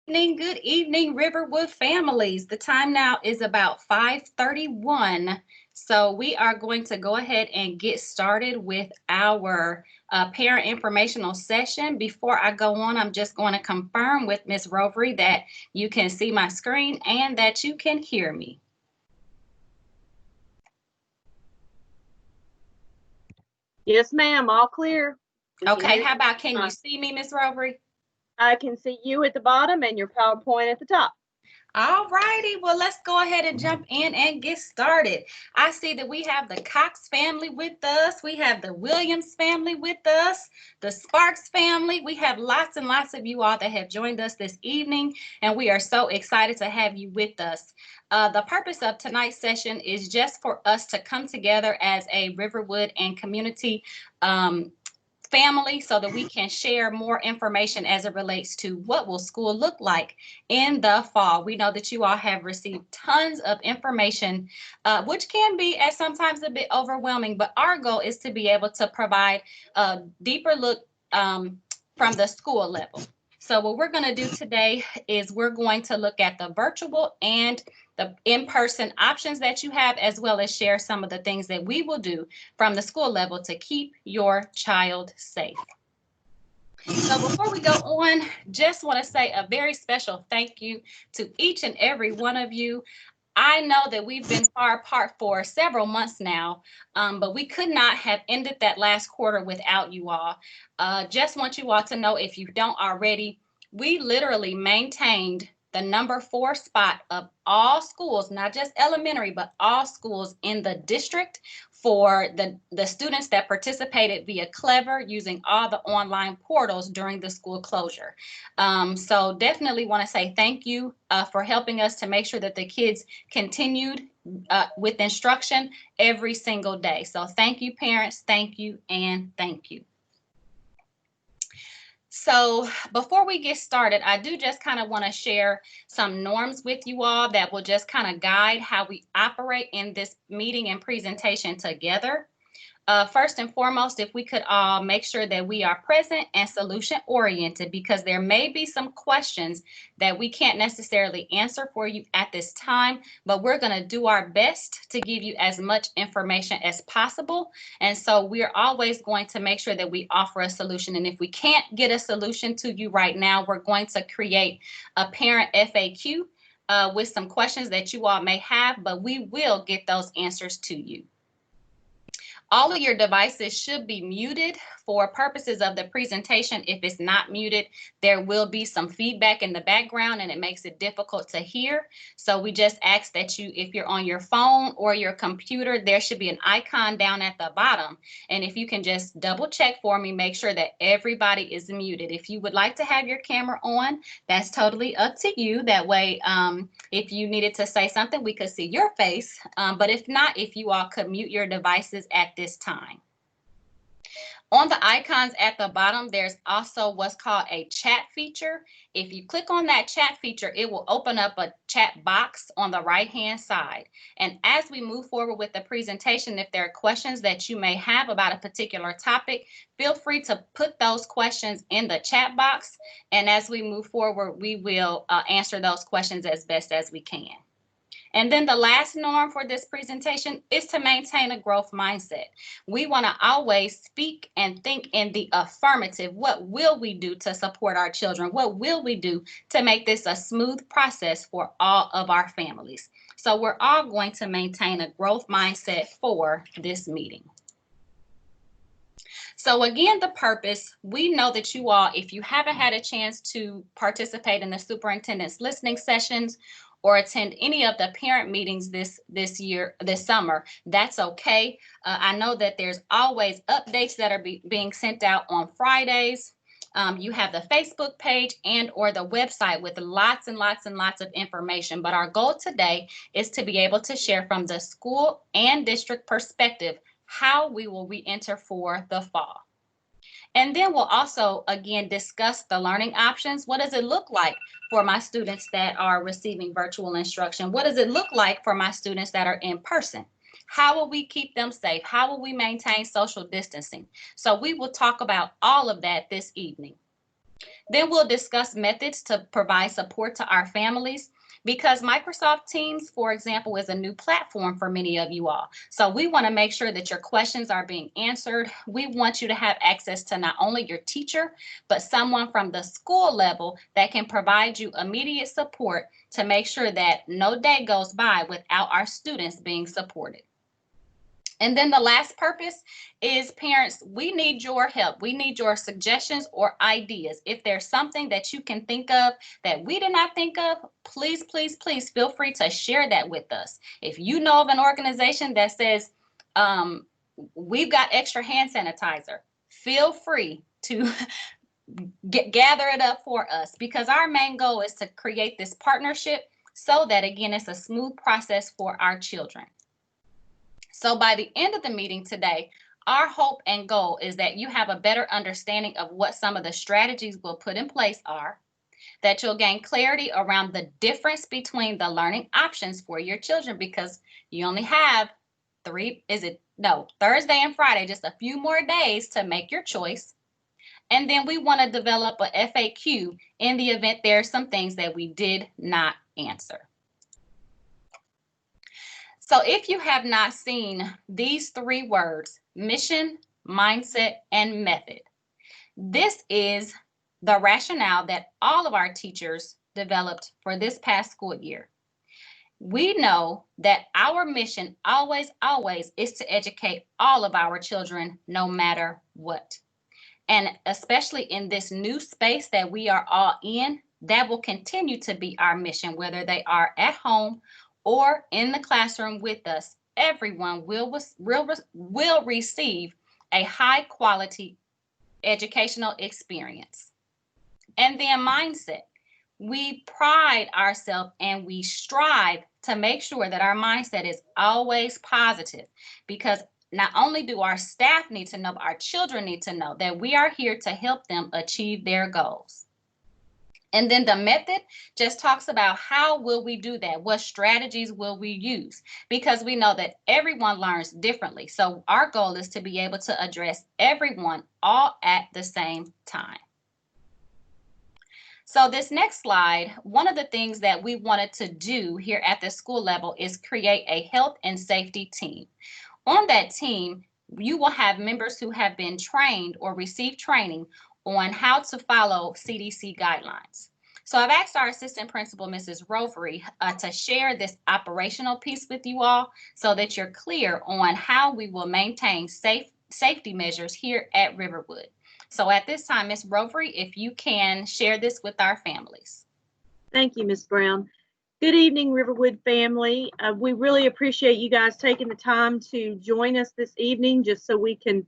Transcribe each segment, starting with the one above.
Good evening, Riverwood families. The time now is about 5:31. So we are going to go ahead and get started with our parent informational session. Before I go on, I'm just going to confirm with Ms. Rovery that you can see my screen and that you can hear me. Yes, ma'am, all clear. Okay, how about can you see me, Ms. Rovery? I can see you at the bottom and your PowerPoint at the top. All righty, well, let's go ahead and jump in and get started. I see that we have the Cox family with us. We have the Williams family with us, the Sparks family. We have lots and lots of you all that have joined us this evening, and we are so excited to have you with us. The purpose of tonight's session is just for us to come together as a Riverwood and community family so that we can share more information as it relates to what will school look like in the fall. We know that you all have received tons of information, which can be at sometimes a bit overwhelming, but our goal is to be able to provide a deeper look from the school level. So what we're going to do today is we're going to look at the virtual and the in-person options that you have, as well as share some of the things that we will do from the school level to keep your child safe. So before we go on, just want to say a very special thank you to each and every one of you. I know that we've been far apart for several months now, but we could not have ended that last quarter without you all. Just want you all to know, if you don't already, we literally maintained the number 4 spot of all schools, not just elementary, but all schools in the district for the students that participated via Clever using all the online portals during the school closure. So definitely want to say thank you for helping us to make sure that the kids continued with instruction every single day. So thank you, parents, thank you, and thank you. So before we get started, I do just kind of want to share some norms with you all that will just kind of guide how we operate in this meeting and presentation together. First and foremost, if we could all make sure that we are present and solution oriented, because there may be some questions that we can't necessarily answer for you at this time, but we're going to do our best to give you as much information as possible. And so we're always going to make sure that we offer a solution. And if we can't get a solution to you right now, we're going to create a parent FAQ with some questions that you all may have, but we will get those answers to you. All of your devices should be muted for purposes of the presentation. If it's not muted, there will be some feedback in the background and it makes it difficult to hear. So we just ask that you, if you're on your phone or your computer, there should be an icon down at the bottom. And if you can just double check for me, make sure that everybody is muted. If you would like to have your camera on, that's totally up to you. That way, if you needed to say something, we could see your face. But if not, if you all could mute your devices at this time. On the icons at the bottom, there's also what's called a chat feature. If you click on that chat feature, it will open up a chat box on the right-hand side. And as we move forward with the presentation, if there are questions that you may have about a particular topic, feel free to put those questions in the chat box. And as we move forward, we will answer those questions as best as we can. And then the last norm for this presentation is to maintain a growth mindset. We want to always speak and think in the affirmative. What will we do to support our children? What will we do to make this a smooth process for all of our families? So we're all going to maintain a growth mindset for this meeting. So again, the purpose, we know that you all, if you haven't had a chance to participate in the superintendent's listening sessions or attend any of the parent meetings this summer, that's okay. I know that there's always updates that are being sent out on Fridays. You have the Facebook page and or the website with lots and lots and lots of information. But our goal today is to be able to share from the school and district perspective how we will re-enter for the fall. And then we'll also, again, discuss the learning options. What does it look like for my students that are receiving virtual instruction? What does it look like for my students that are in person? How will we keep them safe? How will we maintain social distancing? So we will talk about all of that this evening. Then we'll discuss methods to provide support to our families because Microsoft Teams, for example, is a new platform for many of you all. So we want to make sure that your questions are being answered. We want you to have access to not only your teacher, but someone from the school level that can provide you immediate support to make sure that no day goes by without our students being supported. And then the last purpose is parents, we need your help. We need your suggestions or ideas. If there's something that you can think of that we did not think of, please, please, please feel free to share that with us. If you know of an organization that says, we've got extra hand sanitizer, feel free to gather it up for us because our main goal is to create this partnership so that, again, it's a smooth process for our children. So by the end of the meeting today, our hope and goal is that you have a better understanding of what some of the strategies we'll put in place are, that you'll gain clarity around the difference between the learning options for your children because you only have Thursday and Friday, just a few more days to make your choice. And then we want to develop a FAQ in the event there are some things that we did not answer. So if you have not seen these 3 words, mission, mindset, and method, this is the rationale that all of our teachers developed for this past school year. We know that our mission always is to educate all of our children, no matter what. And especially in this new space that we are all in, that will continue to be our mission, whether they are at home or in the classroom with us. Everyone will receive a high quality educational experience. And then mindset. We pride ourselves and we strive to make sure that our mindset is always positive because not only do our staff need to know, but our children need to know that we are here to help them achieve their goals. And then the method just talks about how will we do that? What strategies will we use? Because we know that everyone learns differently. So our goal is to be able to address everyone all at the same time. So this next slide, one of the things that we wanted to do here at the school level is create a health and safety team. On that team, you will have members who have been trained or received training on how to follow CDC guidelines. So I've asked our assistant principal, Mrs. Rovery, to share this operational piece with you all so that you're clear on how we will maintain safety measures here at Riverwood. So at this time, Ms. Rovery, if you can share this with our families. Thank you, Ms. Brown. Good evening, Riverwood family. We really appreciate you guys taking the time to join us this evening just so we can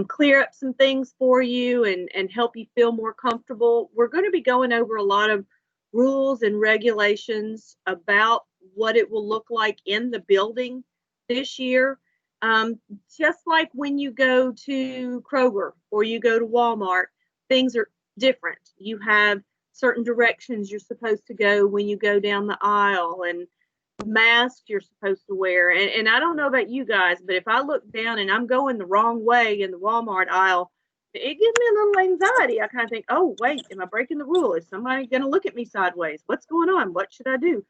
clear up some things for you and help you feel more comfortable. We're going to be going over a lot of rules and regulations about what it will look like in the building this year. Just like when you go to Kroger or you go to Walmart, things are different. You have certain directions you're supposed to go when you go down the aisle and masks you're supposed to wear. And I don't know about you guys, but if I look down and I'm going the wrong way in the Walmart aisle, it gives me a little anxiety. I kind of think, oh, wait, am I breaking the rule? Is somebody going to look at me sideways? What's going on? What should I do?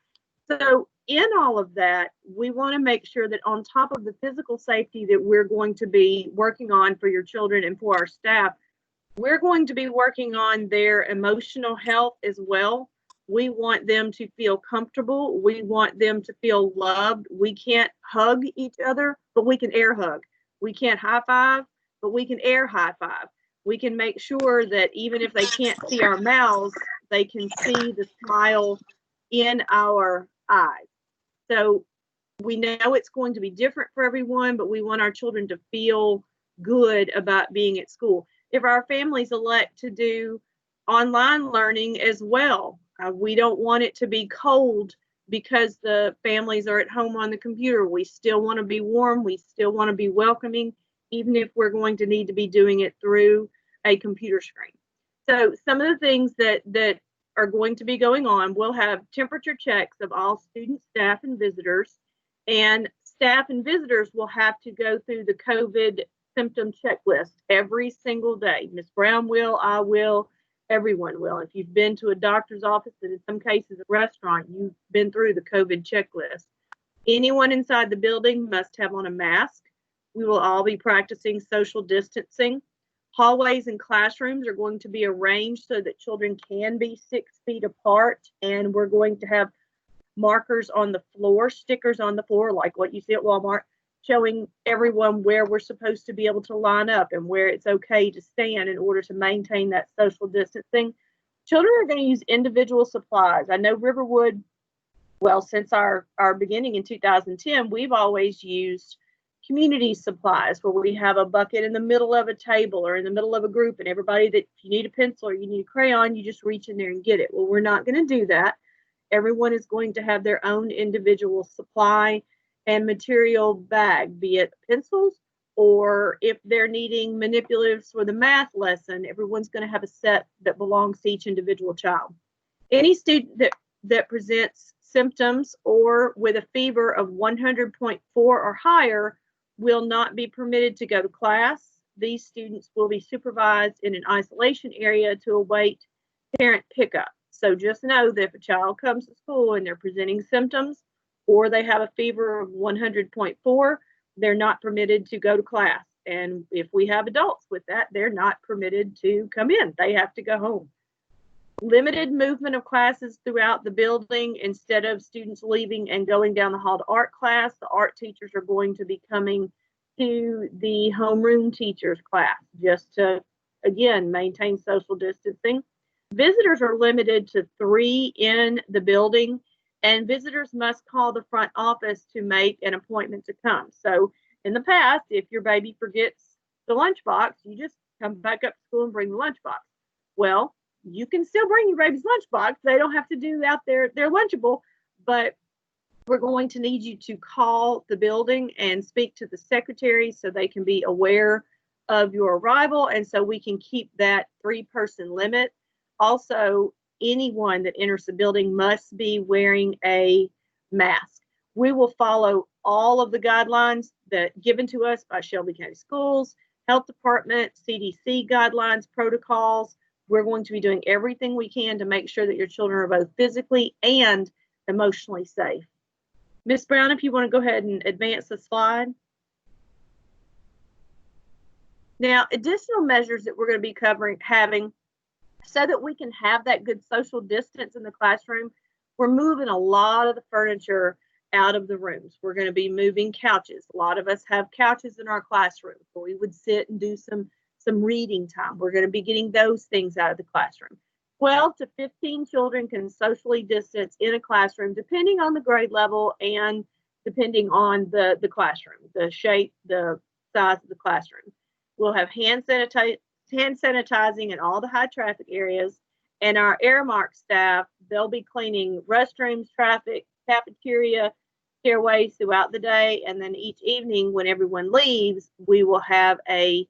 So in all of that, we want to make sure that on top of the physical safety that we're going to be working on for your children and for our staff, we're going to be working on their emotional health as well. We want them to feel comfortable. We want them to feel loved. We can't hug each other, but we can air hug. We can't high five, but we can air high five. We can make sure that even if they can't see our mouths, they can see the smile in our eyes. So we know it's going to be different for everyone, but we want our children to feel good about being at school. If our families elect to do online learning as well, we don't want it to be cold because the families are at home on the computer. We still want to be warm. We still want to be welcoming, even if we're going to need to be doing it through a computer screen. So some of the things that are going to be going on, we'll have temperature checks of all students, staff, and visitors. And staff and visitors will have to go through the COVID symptom checklist every single day. Ms. Brown will, I will, Everyone will. If you've been to a doctor's office and in some cases a restaurant, you've been through the COVID checklist. Anyone inside the building must have on a mask. We will all be practicing social distancing. Hallways and classrooms are going to be arranged so that children can be 6 feet apart, and we're going to have markers on the floor, stickers on the floor, like what you see at Walmart, showing everyone where we're supposed to be able to line up and where it's okay to stand in order to maintain that social distancing. Children are going to use individual supplies. I know Riverwood, well, since our beginning in 2010, we've always used community supplies where we have a bucket in the middle of a table or in the middle of a group, and everybody that, if you need a pencil or you need a crayon, you just reach in there and get it. Well, we're not going to do that. Everyone is going to have their own individual supply and material bag, be it pencils, or if they're needing manipulatives for the math lesson, everyone's going to have a set that belongs to each individual child. Any student that presents symptoms or with a fever of 100.4 or higher will not be permitted to go to class. These students will be supervised in an isolation area to await parent pickup. So just know that if a child comes to school and they're presenting symptoms or they have a fever of 100.4, they're not permitted to go to class. And if we have adults with that, they're not permitted to come in. They have to go home. Limited movement of classes throughout the building. Instead of students leaving and going down the hall to art class, the art teachers are going to be coming to the homeroom teachers class just to, again, maintain social distancing. Visitors are limited to 3 in the building, and visitors must call the front office to make an appointment to come. So in the past, if your baby forgets the lunchbox, you just come back up to school and bring the lunchbox. Well, you can still bring your baby's lunchbox. They don't have to do out their Lunchable, but we're going to need you to call the building and speak to the secretary so they can be aware of your arrival, and so we can keep that 3-person limit. Also, anyone that enters the building must be wearing a mask. We will follow all of the guidelines that given to us by Shelby County Schools, Health Department, CDC guidelines, protocols. We're going to be doing everything we can to make sure that your children are both physically and emotionally safe. Ms. Brown, if you want to go ahead and advance the slide. Now, additional measures that we're going to be having so that we can have that good social distance in the classroom, we're moving a lot of the furniture out of the rooms. We're going to be moving couches. A lot of us have couches in our classroom where we would sit and do some reading time. We're going to be getting those things out of the classroom. 12 to 15 children can socially distance in a classroom, depending on the grade level and depending on the classroom, the shape, the size of the classroom. We'll have hand sanitizing in all the high traffic areas, and our Airmark staff, they'll be cleaning restrooms, traffic, cafeteria, stairways throughout the day, and then each evening when everyone leaves, we will have a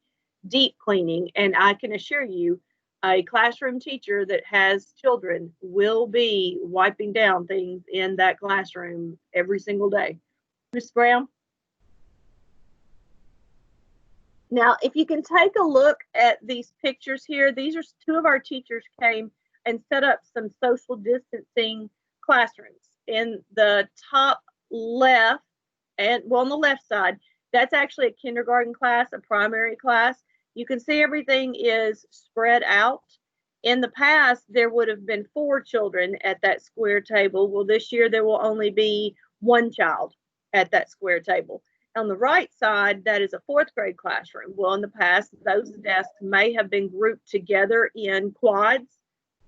deep cleaning. And I can assure you, a classroom teacher that has children will be wiping down things in that classroom every single day. Ms. Brown? Now, if you can take a look at these pictures here, these are 2 of our teachers came and set up some social distancing classrooms. In the top left, and well, on the left side, that's actually a kindergarten class, a primary class. You can see everything is spread out. In the past, there would have been 4 children at that square table. Well, this year there will only be 1 child at that square table. On the right side, that is a 4th grade classroom. Well, in the past, those desks may have been grouped together in quads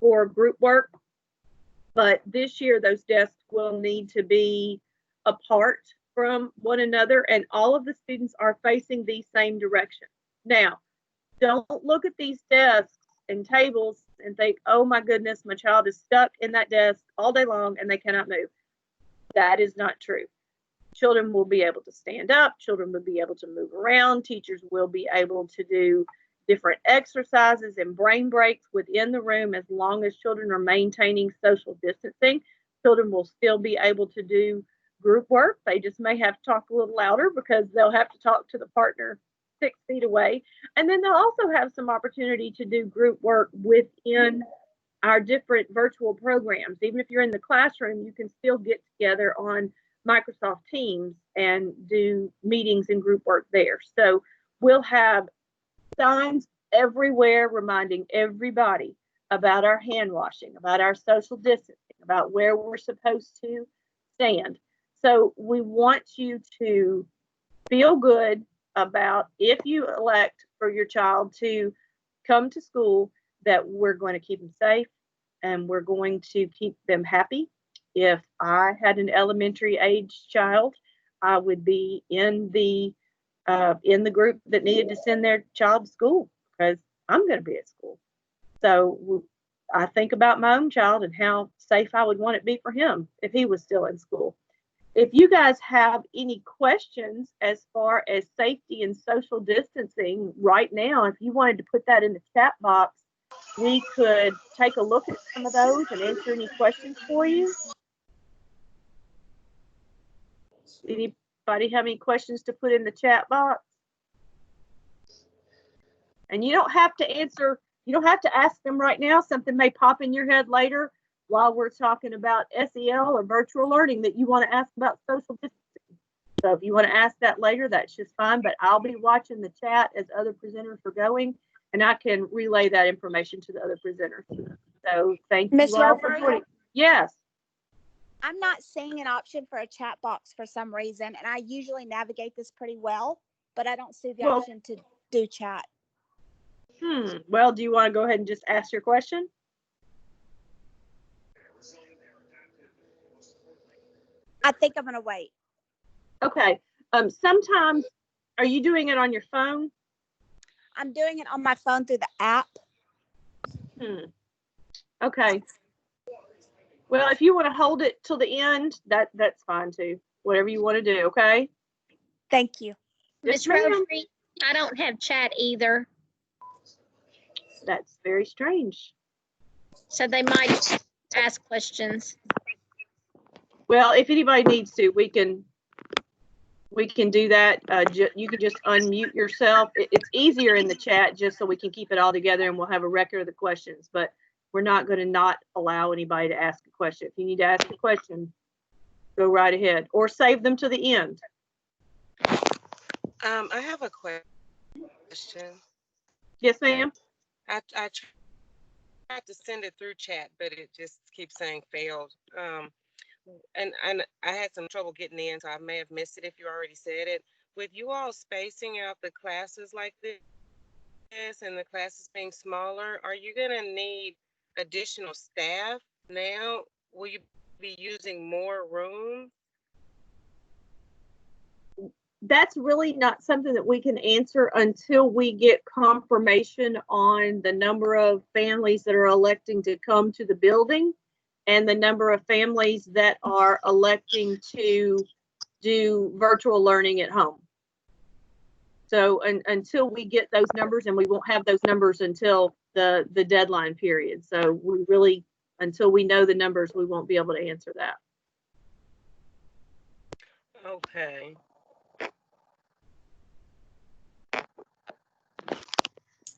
for group work, but this year those desks will need to be apart from one another, and all of the students are facing the same direction. Now, don't look at these desks and tables and think, oh my goodness, my child is stuck in that desk all day long and they cannot move. That is not true. Children will be able to stand up. Children will be able to move around. Teachers will be able to do different exercises and brain breaks within the room as long as children are maintaining social distancing. Children will still be able to do group work. They just may have to talk a little louder because they'll have to talk to the partner 6 feet away. And then they'll also have some opportunity to do group work within our different virtual programs. Even if you're in the classroom, you can still get together on Microsoft Teams and do meetings and group work there. So we'll have signs everywhere reminding everybody about our hand washing, about our social distancing, about where we're supposed to stand. So we want you to feel good about, if you elect for your child to come to school, that we're going to keep them safe and we're going to keep them happy. If I had an elementary age child, I would be in the group that needed to send their child to school because I'm going to be at school. So I think about my own child and how safe I would want it to be for him if he was still in school. If you guys have any questions as far as safety and social distancing right now, if you wanted to put that in the chat box, we could take a look at some of those and answer any questions for you. Anybody have any questions to put in the chat box? And you don't have to answer, you don't have to ask them right now. Something may pop in your head later while we're talking about SEL or virtual learning that you want to ask about social distancing. So if you want to ask that later, that's just fine, but I'll be watching the chat as other presenters are going, and I can relay that information to the other presenters. So thank you all for joining. Yes. I'm not seeing an option for a chat box for some reason, and I usually navigate this pretty well, but I don't see the option to do chat. Well, do you want to go ahead and just ask your question? I think I'm going to wait. Okay. Sometimes, are you doing it on your phone? I'm doing it on my phone through the app. Okay. Well, if you want to hold it till the end, that's fine too. Whatever you want to do, okay? Thank you. Yes, Ms. Rosary, I don't have chat either. That's very strange. So they might ask questions. Well, if anybody needs to, we can do that. You can just unmute yourself. It's easier in the chat just so we can keep it all together and we'll have a record of the questions, but we're not going to not allow anybody to ask a question. If you need to ask a question, go right ahead or save them to the end. I have a question. Yes, ma'am. I tried to send it through chat, but it just keeps saying failed. And I had some trouble getting in, so I may have missed it if you already said it. With you all spacing out the classes like this and the classes being smaller, are you going to need additional staff now? Will you be using more room? That's really not something that we can answer until we get confirmation on the number of families that are electing to come to the building and the number of families that are electing to do virtual learning at home. So until we get those numbers, and we won't have those numbers until the deadline period. So we really, until we know the numbers, we won't be able to answer that. Okay.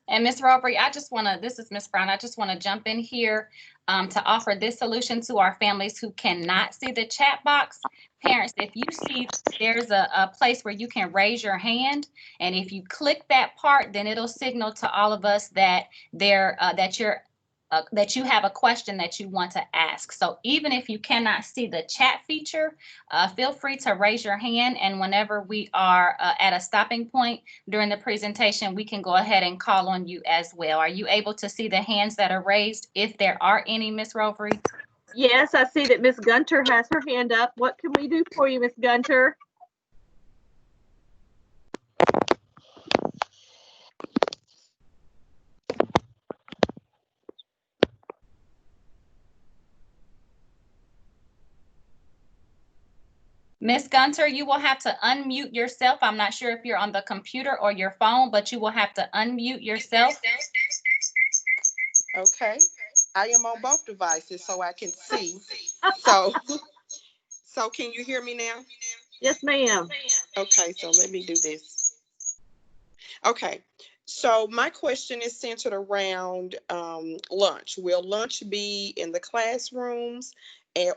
And Ms. Robbery, this is Ms. Brown, I just want to jump in here to offer this solution to our families who cannot see the chat box. Parents, if you see there's a place where you can raise your hand, and if you click that part, then it'll signal to all of us that that you have a question that you want to ask. So even if you cannot see the chat feature, feel free to raise your hand, and whenever we are at a stopping point during the presentation, we can go ahead and call on you as well. Are you able to see the hands that are raised, if there are any, Ms. Rovery? Yes, I see that Ms. Gunter has her hand up. What can we do for you, Ms. Gunter? Ms. Gunter, you will have to unmute yourself. I'm not sure if you're on the computer or your phone, but you will have to unmute yourself. Okay, I am on both devices so I can see. So can you hear me now? Yes, ma'am. Okay, so let me do this. Okay, so my question is centered around lunch. Will lunch be in the classrooms,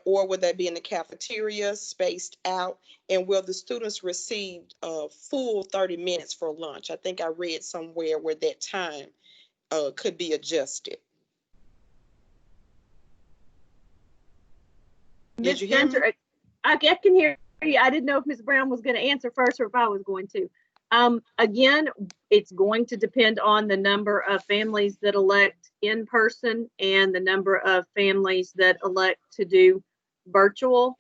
or will that be in the cafeteria, spaced out? And will the students receive a full 30 minutes for lunch? I think I read somewhere where that time could be adjusted. Did Ms. you hear me? Gunter, I can hear you. I didn't know if Ms. Brown was going to answer first or if I was going to. Again, it's going to depend on the number of families that elect in person and the number of families that elect to do virtual.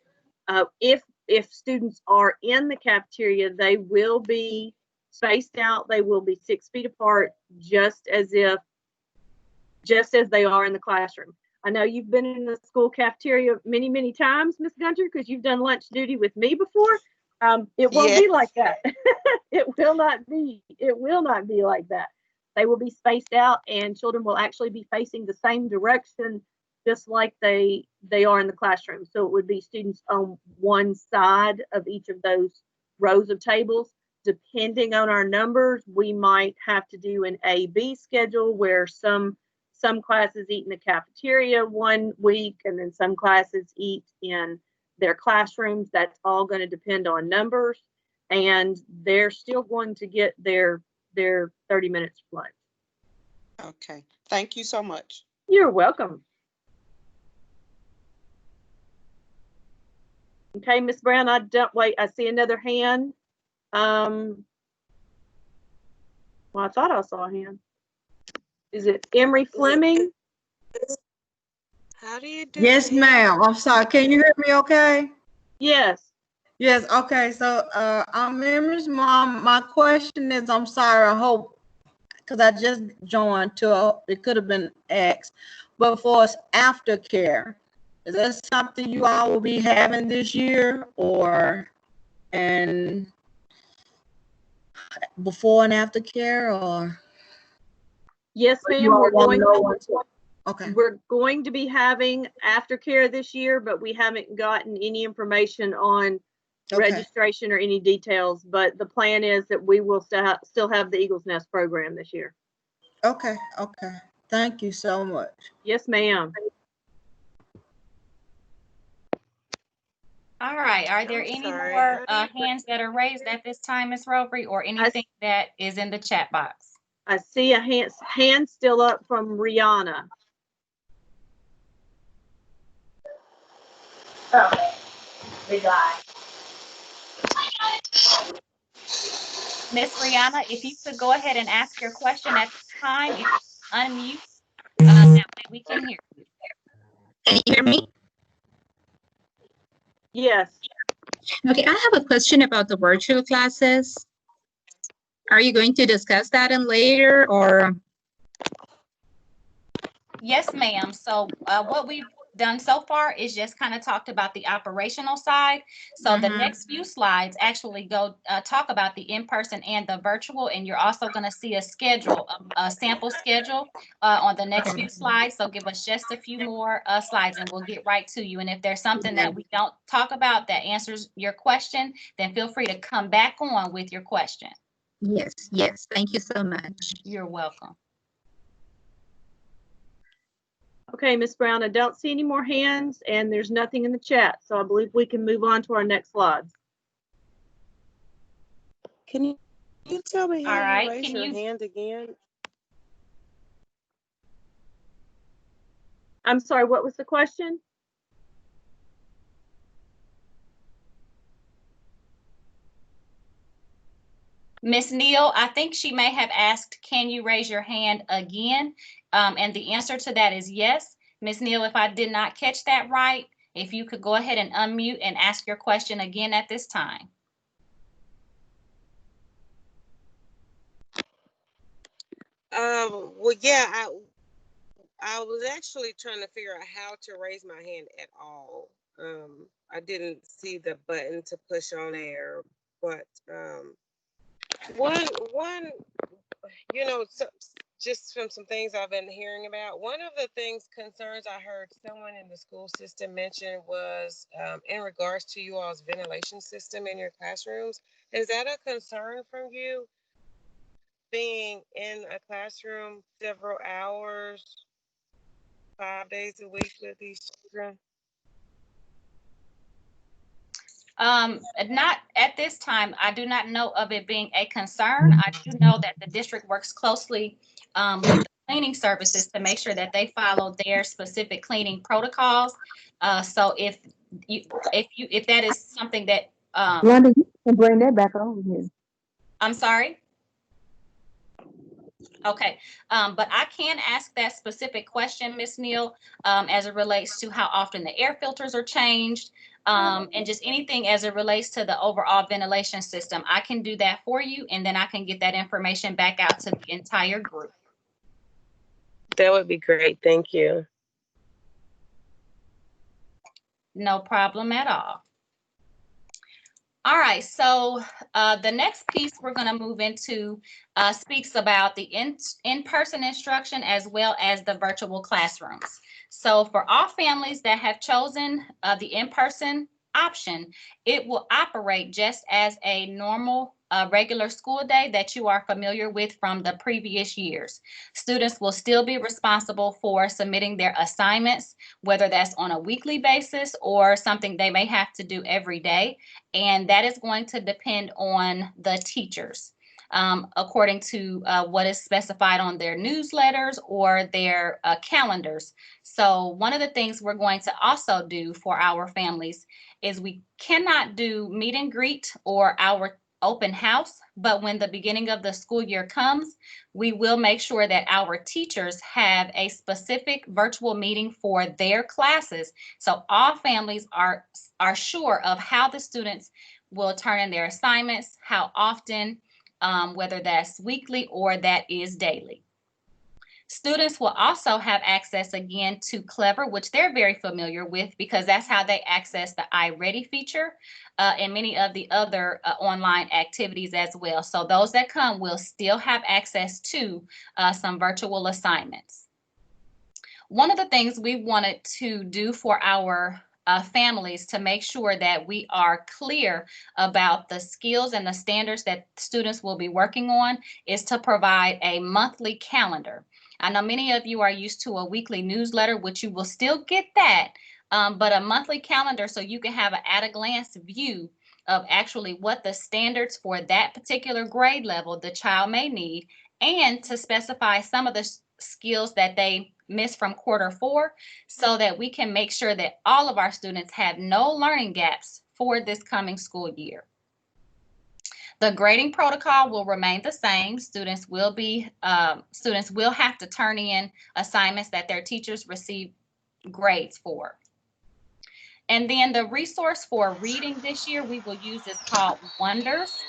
If students are in the cafeteria, they will be spaced out. They will be 6 feet apart, just as they are in the classroom. I know you've been in the school cafeteria many, many times, Ms. Gunter, because you've done lunch duty with me before. It won't be like that. It will not be. It will not be like that. They will be spaced out, and children will actually be facing the same direction, just like they are in the classroom. So it would be students on one side of each of those rows of tables. Depending on our numbers, we might have to do an A-B schedule where some classes eat in the cafeteria one week, and then some classes eat in their classrooms. That's all going to depend on numbers, and they're still going to get their 30 minutes lunch. Okay, thank you so much. You're welcome. Okay, Miss Brown, I see another hand. Well, I thought I saw a hand. Is it Emery Fleming? How do you do Yes, it? ma'am. I'm sorry. Can you hear me okay? Yes. Yes, okay. So I'm Emery's mom. My question is, I'm sorry, I hope, because I just joined it could have been asked, but for us aftercare, is that something you all will be having this year, or and before and after care, or Yes, you ma'am. all want to know what's what? Okay. We're going to be having aftercare this year, but we haven't gotten any information on registration or any details. But the plan is that we will still have the Eagles Nest program this year. Okay. Okay. Thank you so much. Yes, ma'am. All right. Are there any more hands that are raised at this time, Ms. Rovery, or anything that is in the chat box? I see a hand still up from Rihanna. Okay. Big eye. Miss Rihanna, if you could go ahead and ask your question at this time, if you unmute, that way we can hear you. Can you hear me? Yes. Okay, I have a question about the virtual classes. Are you going to discuss that in later or? Yes, ma'am. So what we've done so far is just kind of talked about the operational side. So the next few slides actually go talk about the in-person and the virtual, and you're also going to see a schedule, a sample schedule on the next few slides. So give us just a few more slides and we'll get right to you. And if there's something that we don't talk about that answers your question, then feel free to come back on with your question. Yes, yes. Thank you so much. You're welcome. Okay, Miss Brown, I don't see any more hands and there's nothing in the chat. So I believe we can move on to our next slides. Can you tell me how you raise your hand again? I'm sorry, what was the question? Miss Neal, I think she may have asked, can you raise your hand again? And the answer to that is yes. Miss Neal, if I did not catch that right, if you could go ahead and unmute and ask your question again at this time. Well, yeah, I was actually trying to figure out how to raise my hand at all. I didn't see the button to push on air, but one, so, just from some things I've been hearing about, one of the concerns I heard someone in the school system mention was in regards to you all's ventilation system in your classrooms. Is that a concern from you? being in a classroom several hours, 5 days a week with these children? Not at this time. I do not know of it being a concern. I do know that the district works closely with the cleaning services to make sure that they follow their specific cleaning protocols. So if that is something that Rhonda, you can bring that back over here. I'm sorry. Okay, but I can ask that specific question, Ms. Neal, as it relates to how often the air filters are changed, and just anything as it relates to the overall ventilation system. I can do that for you, and then I can get that information back out to the entire group. That would be great. Thank you. No problem at all. All right, so the next piece we're going to move into speaks about the in-person instruction as well as the virtual classrooms. So for all families that have chosen the in-person option, it will operate just as a normal regular school day that you are familiar with from the previous years. Students will still be responsible for submitting their assignments, whether that's on a weekly basis or something they may have to do every day. And that is going to depend on the teachers, according to what is specified on their newsletters or their calendars. So one of the things we're going to also do for our families is we cannot do meet and greet or our open house, but when the beginning of the school year comes, we will make sure that our teachers have a specific virtual meeting for their classes. So all families are sure of how the students will turn in their assignments, how often, whether that's weekly or that is daily. Students will also have access again to Clever, which they're very familiar with because that's how they access the iReady feature and many of the other online activities as well. So those that come will still have access to some virtual assignments. One of the things we wanted to do for our families to make sure that we are clear about the skills and the standards that students will be working on is to provide a monthly calendar. I know many of you are used to a weekly newsletter, which you will still get that, but a monthly calendar so you can have an at-a-glance view of actually what the standards for that particular grade level the child may need, and to specify some of the skills that they missed from Q4 so that we can make sure that all of our students have no learning gaps for this coming school year. The grading protocol will remain the same. Students will have to turn in assignments that their teachers receive grades for. And then the resource for reading this year we will use is called Wonders.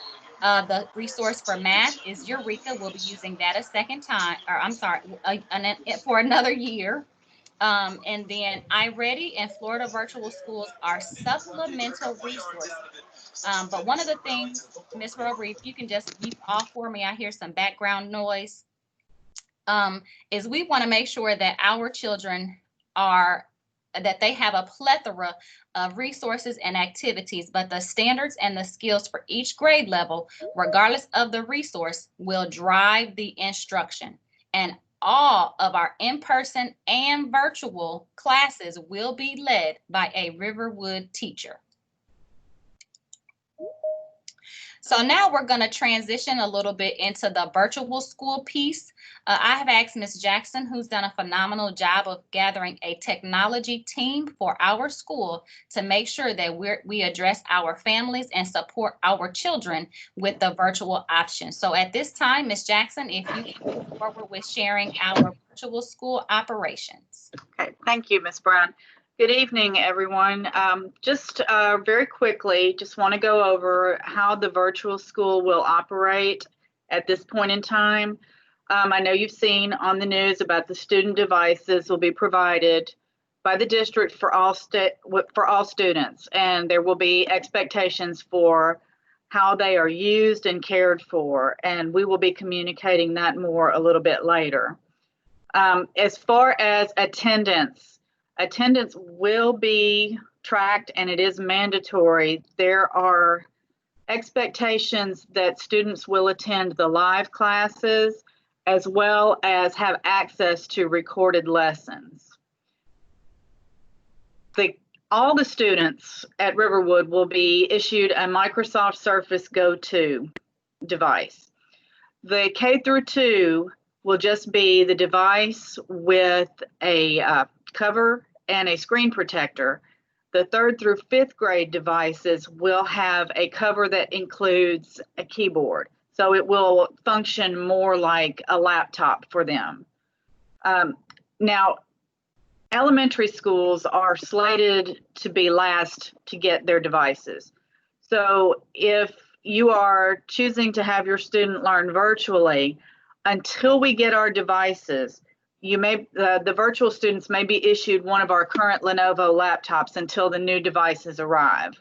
The resource for math is Eureka. We'll be using that a second time, or I'm sorry, for another year. And then iReady and Florida Virtual Schools are supplemental resources. But one of the things, Ms. Rover, if you can just mute off for me, I hear some background noise, is we want to make sure that our children that they have a plethora of resources and activities, but the standards and the skills for each grade level, regardless of the resource, will drive the instruction. And all of our in-person and virtual classes will be led by a Riverwood teacher. So now we're going to transition a little bit into the virtual school piece. I have asked Ms. Jackson, who's done a phenomenal job of gathering a technology team for our school to make sure that we address our families and support our children with the virtual option. So at this time, Ms. Jackson, if you can move forward with sharing our virtual school operations. Okay, thank you, Ms. Brown. Good evening, everyone. Just very quickly, just want to go over how the virtual school will operate at this point in time. I know you've seen on the news about the student devices will be provided by the district for all students, and there will be expectations for how they are used and cared for, and we will be communicating that more a little bit later. As far as attendance will be tracked, and it is mandatory. There are expectations that students will attend the live classes as well as have access to recorded lessons. All the students at Riverwood will be issued a Microsoft Surface Go 2 device. The K through 2 will just be the device with a cover and a screen protector. The 3rd through 5th grade devices will have a cover that includes a keyboard. So it will function more like a laptop for them. Now, elementary schools are slated to be last to get their devices. So if you are choosing to have your student learn virtually, until we get our devices, the virtual students may be issued one of our current Lenovo laptops until the new devices arrive.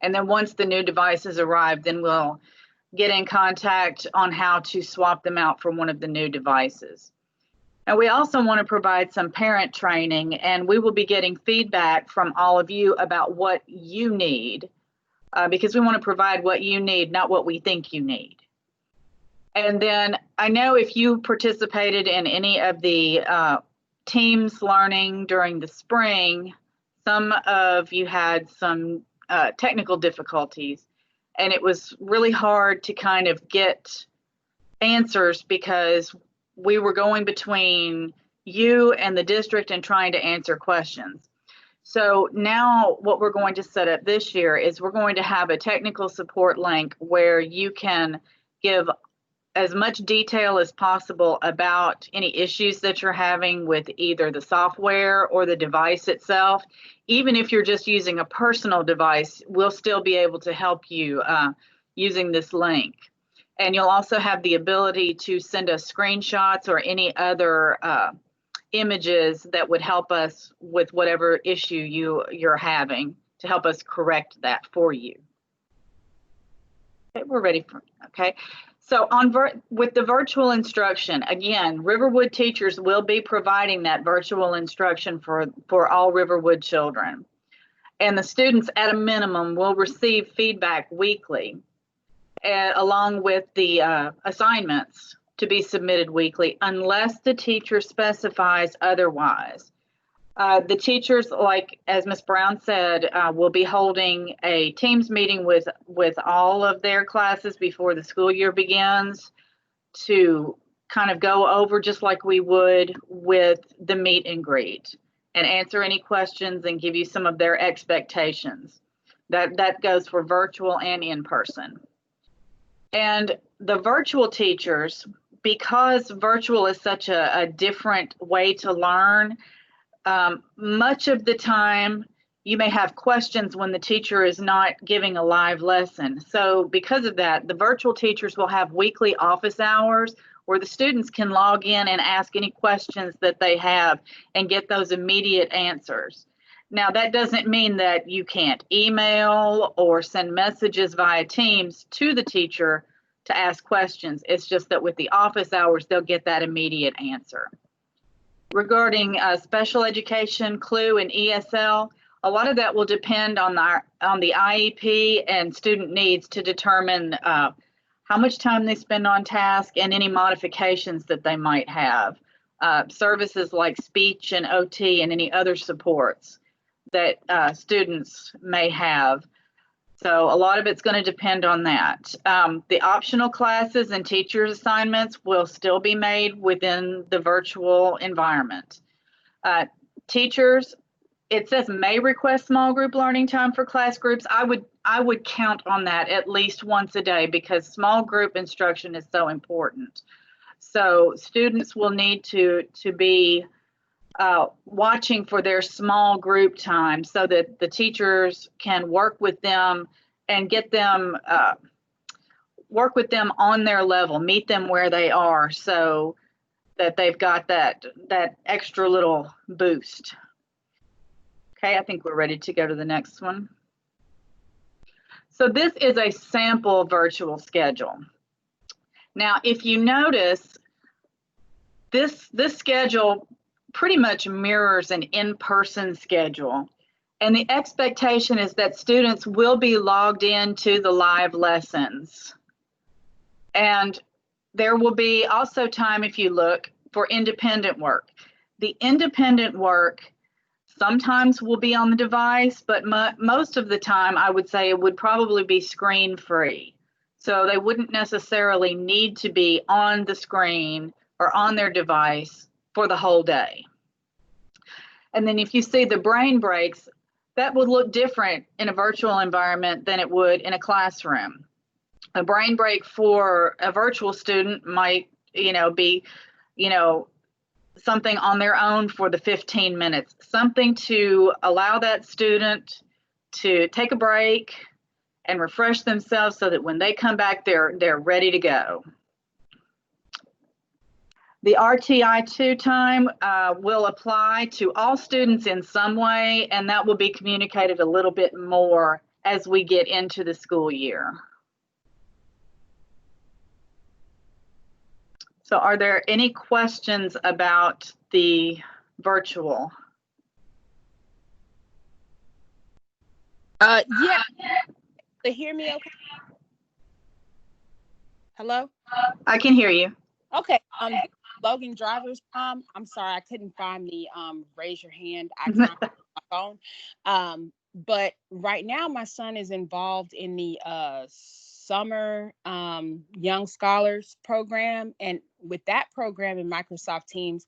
And then once the new devices arrive, then we'll get in contact on how to swap them out for one of the new devices. And we also want to provide some parent training, and we will be getting feedback from all of you about what you need, because we want to provide what you need, not what we think you need. And then I know if you participated in any of the Teams learning during the spring, some of you had some technical difficulties, and it was really hard to kind of get answers because we were going between you and the district and trying to answer questions. So now what we're going to set up this year is we're going to have a technical support link where you can give as much detail as possible about any issues that you're having with either the software or the device itself. Even if you're just using a personal device, we'll still be able to help you using this link. And you'll also have the ability to send us screenshots or any other images that would help us with whatever issue you're having to help us correct that for you. Okay, we're ready for, okay. So with the virtual instruction, again, Riverwood teachers will be providing that virtual instruction for all Riverwood children. And the students at a minimum will receive feedback weekly, along with the assignments to be submitted weekly, unless the teacher specifies otherwise. The teachers, like as Ms. Brown said, will be holding a Teams meeting with all of their classes before the school year begins to kind of go over just like we would with the meet and greet and answer any questions and give you some of their expectations. That goes for virtual and in person. And the virtual teachers, because virtual is such a different way to learn, much of the time you may have questions when the teacher is not giving a live lesson. So because of that, the virtual teachers will have weekly office hours where the students can log in and ask any questions that they have and get those immediate answers. Now, that doesn't mean that you can't email or send messages via Teams to the teacher to ask questions. It's just that with the office hours, they'll get that immediate answer. Regarding special education, CLU, and ESL, a lot of that will depend on the IEP and student needs to determine how much time they spend on task and any modifications that they might have. Services like speech and OT and any other supports that students may have. So a lot of it's going to depend on that. The optional classes and teachers assignments will still be made within the virtual environment. Teachers, it says may request small group learning time for class groups. I would count on that at least once a day because small group instruction is so important. So students will need to be watching for their small group time so that the teachers can work with them and get them, work with them on their level, meet them where they are so that they've got that extra little boost. Okay, I think we're ready to go to the next one. So this is a sample virtual schedule. Now, if you notice, this schedule pretty much mirrors an in-person schedule. And the expectation is that students will be logged into the live lessons. And there will be also time, if you look, for independent work. The independent work sometimes will be on the device, but most of the time, I would say it would probably be screen free. So they wouldn't necessarily need to be on the screen or on their device for the whole day. And then if you see the brain breaks, that would look different in a virtual environment than it would in a classroom. A brain break for a virtual student might, be, something on their own for the 15 minutes, something to allow that student to take a break and refresh themselves so that when they come back, they're ready to go. The RTI2 time will apply to all students in some way, and that will be communicated a little bit more as we get into the school year. So are there any questions about the virtual? Yeah. To hear me okay? Hello? I can hear you. Okay. Logan Driver's I'm sorry, I couldn't find the raise your hand icon on my phone. But right now my son is involved in the summer Young Scholars program, and with that program in Microsoft Teams,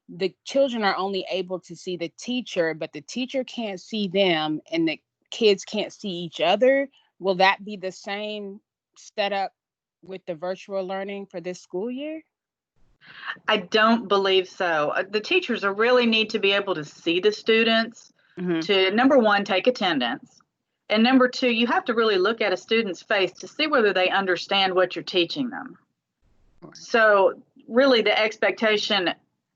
the children are only able to see the teacher, but the teacher can't see them and the kids can't see each other. Will that be the same setup with the virtual learning for this school year? I don't believe so. The teachers really need to be able to see the students to, number one, take attendance. And number two, you have to really look at a student's face to see whether they understand what you're teaching them. So really the expectation,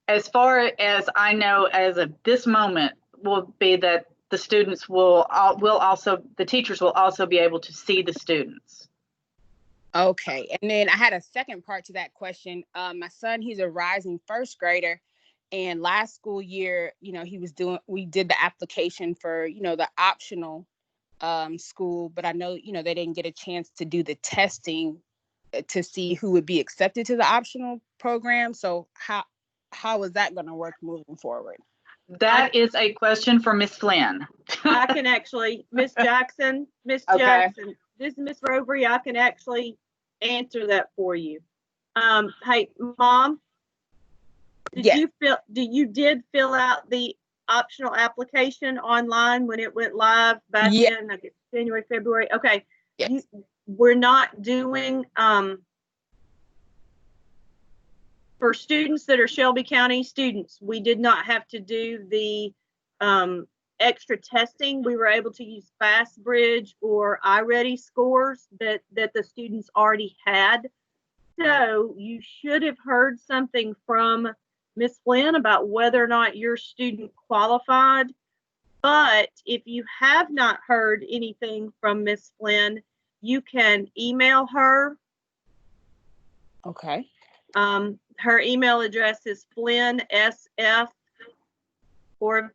as far as I know as of this moment, will be that the students the teachers will also be able to see the students. Okay. And then I had a second part to that question. My son, he's a rising first grader. And last school year, we did the application for, the optional school, but I know, they didn't get a chance to do the testing to see who would be accepted to the optional program. So how is that going to work moving forward? That is a question for Miss Flynn. I can actually, Miss Jackson, this is Miss Rovery, I can actually answer that for you. Hey, Mom, you fill out the optional application online when it went live back in January, February? Okay. Yes. We're not doing, for students that are Shelby County students, we did not have to do the extra testing. We were able to use FastBridge or iReady scores that the students already had. So you should have heard something from Ms. Flynn about whether or not your student qualified. But if you have not heard anything from Ms. Flynn, you can email her. Okay. Her email address is flynnsf, or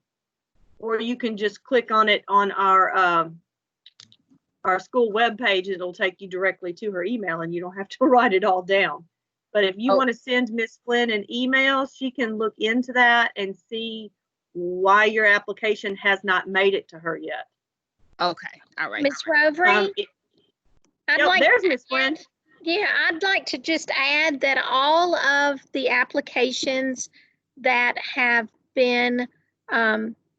you can just click on it on our school webpage. It'll take you directly to her email and you don't have to write it all down. But if you want to send Miss Flynn an email, she can look into that and see why your application has not made it to her yet. Okay. All right. Ms. Rovery, there's Miss Flynn. Yeah, I'd like to just add that all of the applications that have been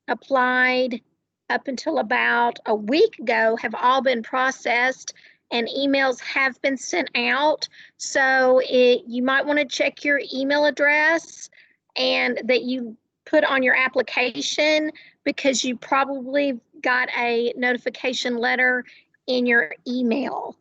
applied up until about a week ago have all been processed and emails have been sent out. So you might want to check your email address and that you put on your application, because you probably got a notification letter in your email.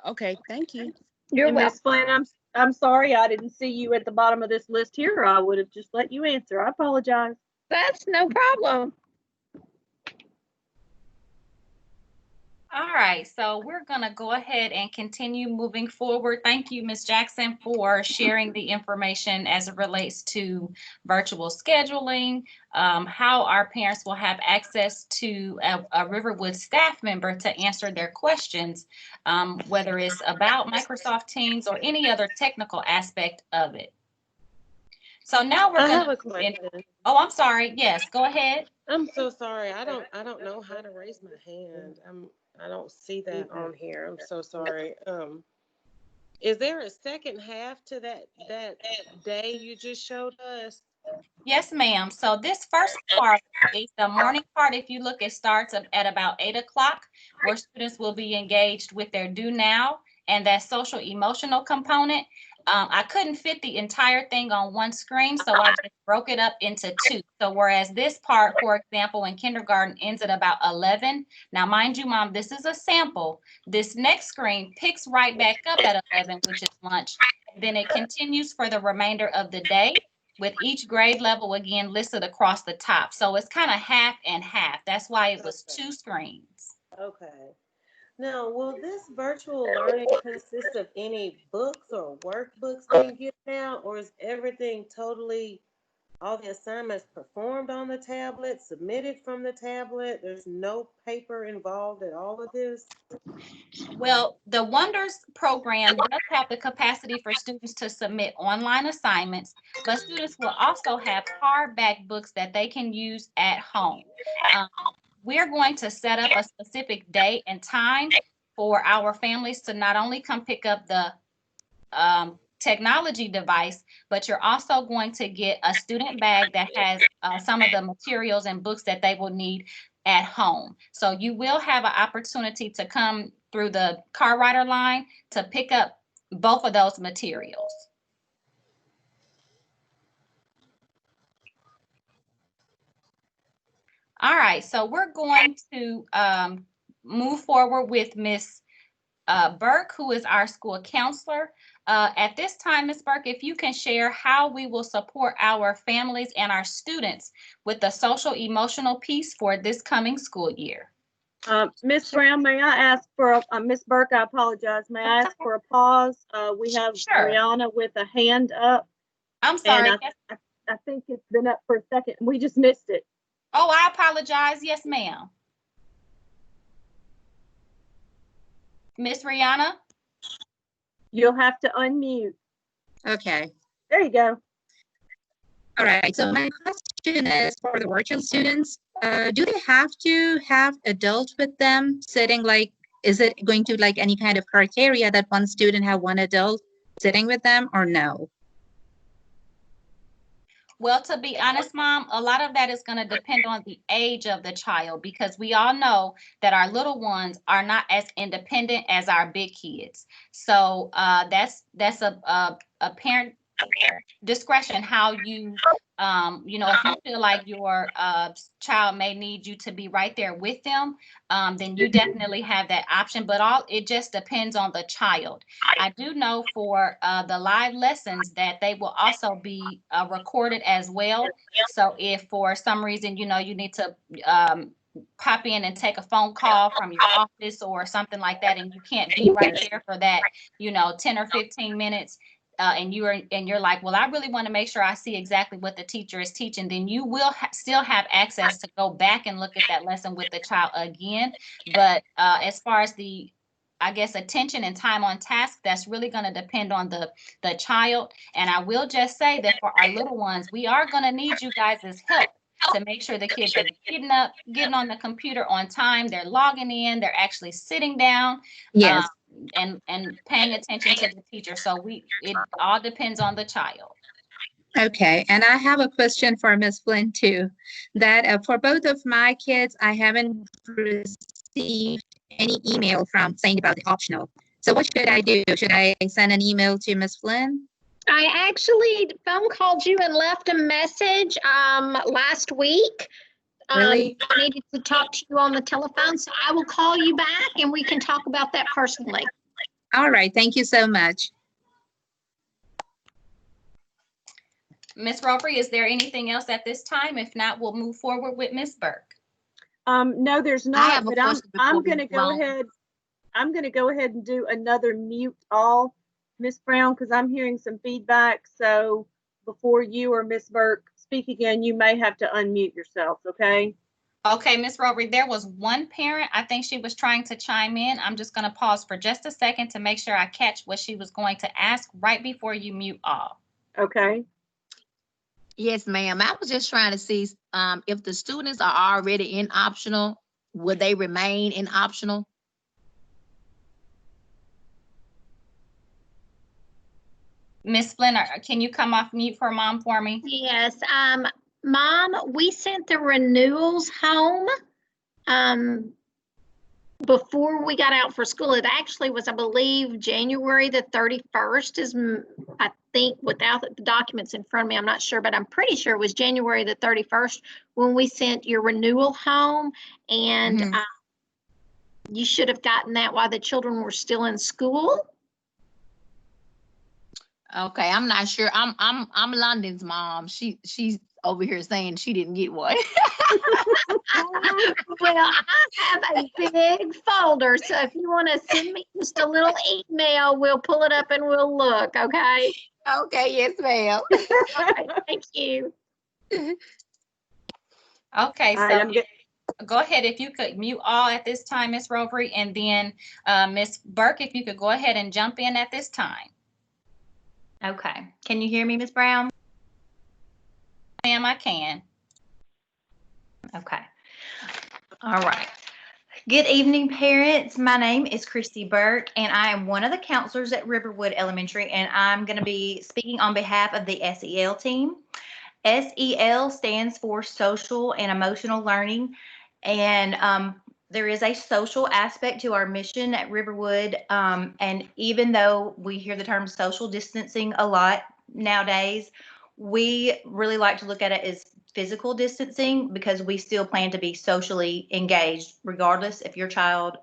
Okay, thank you. You're welcome. Miss Flynn, I'm sorry I didn't see you at the bottom of this list here. I would have just let you answer. I apologize. That's no problem. All right, so we're going to go ahead and continue moving forward. Thank you, Ms. Jackson, for sharing the information as it relates to virtual scheduling, how our parents will have access to a Riverwood staff member to answer their questions, whether it's about Microsoft Teams or any other technical aspect of it. So now we're I going have a to, question. oh, I'm sorry. Yes, go ahead. I'm so sorry. I don't know how to raise my hand. I don't see that on here. I'm so sorry. Is there a second half to that day you just showed us? Yes, ma'am. So this first part is the morning part. If you look, it starts at about 8 o'clock, where students will be engaged with their do now and that social emotional component. I couldn't fit the entire thing on one screen, so I just broke it up into two. So whereas this part, for example, in kindergarten ends at about 11. Now, mind you, Mom, this is a sample. This next screen picks right back up at 11, which is lunch. Then it continues for the remainder of the day, with each grade level again listed across the top. So it's kind of half and half. That's why it was two screens. Okay. Now, will this virtual learning consist of any books or workbooks being given out, or is everything totally, all the assignments performed on the tablet, submitted from the tablet? There's no paper involved in all of this? Well, the Wonders program does have the capacity for students to submit online assignments, but students will also have hardback books that they can use at home. We're going to set up a specific day and time for our families to not only come pick up the technology device, but you're also going to get a student bag that has some of the materials and books that they will need at home. So you will have an opportunity to come through the car rider line to pick up both of those materials. All right, so we're going to move forward with Miss Burke, who is our school counselor. At this time, Ms. Burke, if you can share how we will support our families and our students with the social emotional piece for this coming school year. Ms. Brown, may I ask for, Ms. Burke, I apologize. May I ask for a pause? We have Sure. Rihanna with a hand up. I'm sorry. And I think it's been up for a second. We just missed it. Oh, I apologize. Yes, ma'am. Miss Rihanna? You'll have to unmute. Okay. There you go. All right. So my question is for the virtual students, do they have to have adults with them sitting, like, is it going to like any kind of criteria that one student have one adult sitting with them or no? Well, to be honest, Mom, a lot of that is going to depend on the age of the child, because we all know that our little ones are not as independent as our big kids. So that's a parent discretion, how you if you feel like your child may need you to be right there with them, then you definitely have that option. But it just depends on the child. I do know for the live lessons that they will also be recorded as well. So if for some reason you need to pop in and take a phone call from your office or something like that, and you can't be right there for that 10 or 15 minutes, and you're like, well, I really want to make sure I see exactly what the teacher is teaching, then you will still have access to go back and look at that lesson with the child again. But as far as the, I guess, attention and time on task, that's really going to depend on the child. And I will just say that for our little ones, we are going to need you guys' help to make sure the kids are getting up, getting on the computer on time, they're logging in, they're actually sitting down. Yes. And paying attention to the teacher. So it all depends on the child. Okay, and I have a question for Ms. Flynn too, that for both of my kids, I haven't received any email from saying about the optional. So what should I do? Should I send an email to Ms. Flynn? I actually phone called you and left a message last week. Really? I needed to talk to you on the telephone, so I will call you back and we can talk about that personally. All right, thank you so much. Ms. Roper, is there anything else at this time? If not, we'll move forward with Ms. Burke. No, there's I not, have a but question before I'm we gonna move go on. ahead. I'm gonna go ahead and do another mute all, Miss Brown, because I'm hearing some feedback. So before you or Miss Burke speak again, you may have to unmute yourself, okay? Okay, Ms. Rotary, there was one parent, I think she was trying to chime in. I'm just gonna pause for just a second to make sure I catch what she was going to ask right before you mute all. Okay. Yes, ma'am. I was just trying to see if the students are already in optional, would they remain in optional? Ms. Splinter, can you come off mute for mom for me? Yes, Mom, we sent the renewals home, before we got out for school. It actually was, I believe, January the 31st is, I think, without the documents in front of me, I'm not sure, but I'm pretty sure it was January the 31st when we sent your renewal home. And Mhm. You should have gotten that while the children were still in school. Okay, I'm not sure. I'm London's mom. She's over here saying she didn't get one. Well, I have a big folder, so if you want to send me just a little email, we'll pull it up and we'll look, okay? Okay, yes, ma'am. All right, thank you. Okay, All right, so I'm good. go ahead if you could mute all at this time, Ms. Rotary, and then Ms. Burke, if you could go ahead and jump in at this time. Okay. Can you hear me, Ms. Brown? Ma'am, I can. Okay. All right. Good evening, parents. My name is Christy Burke, and I am one of the counselors at Riverwood Elementary, and I'm going to be speaking on behalf of the SEL team. SEL stands for Social and Emotional Learning, and there is a social aspect to our mission at Riverwood, and even though we hear the term social distancing a lot nowadays, we really like to look at it as physical distancing because we still plan to be socially engaged regardless if your child,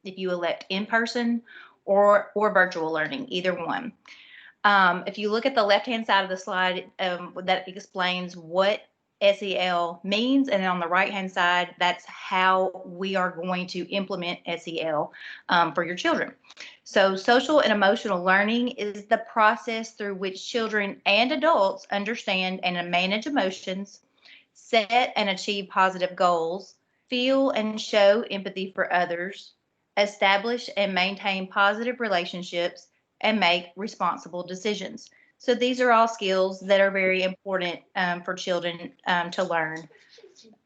if you elect in person or virtual learning, either one. If you look at the left-hand side of the slide, that explains what SEL means, and then on the right-hand side, that's how we are going to implement SEL for your children. So social and emotional learning is the process through which children and adults understand and manage emotions, set and achieve positive goals, feel and show empathy for others, establish and maintain positive relationships, and make responsible decisions. So these are all skills that are very important for children to learn.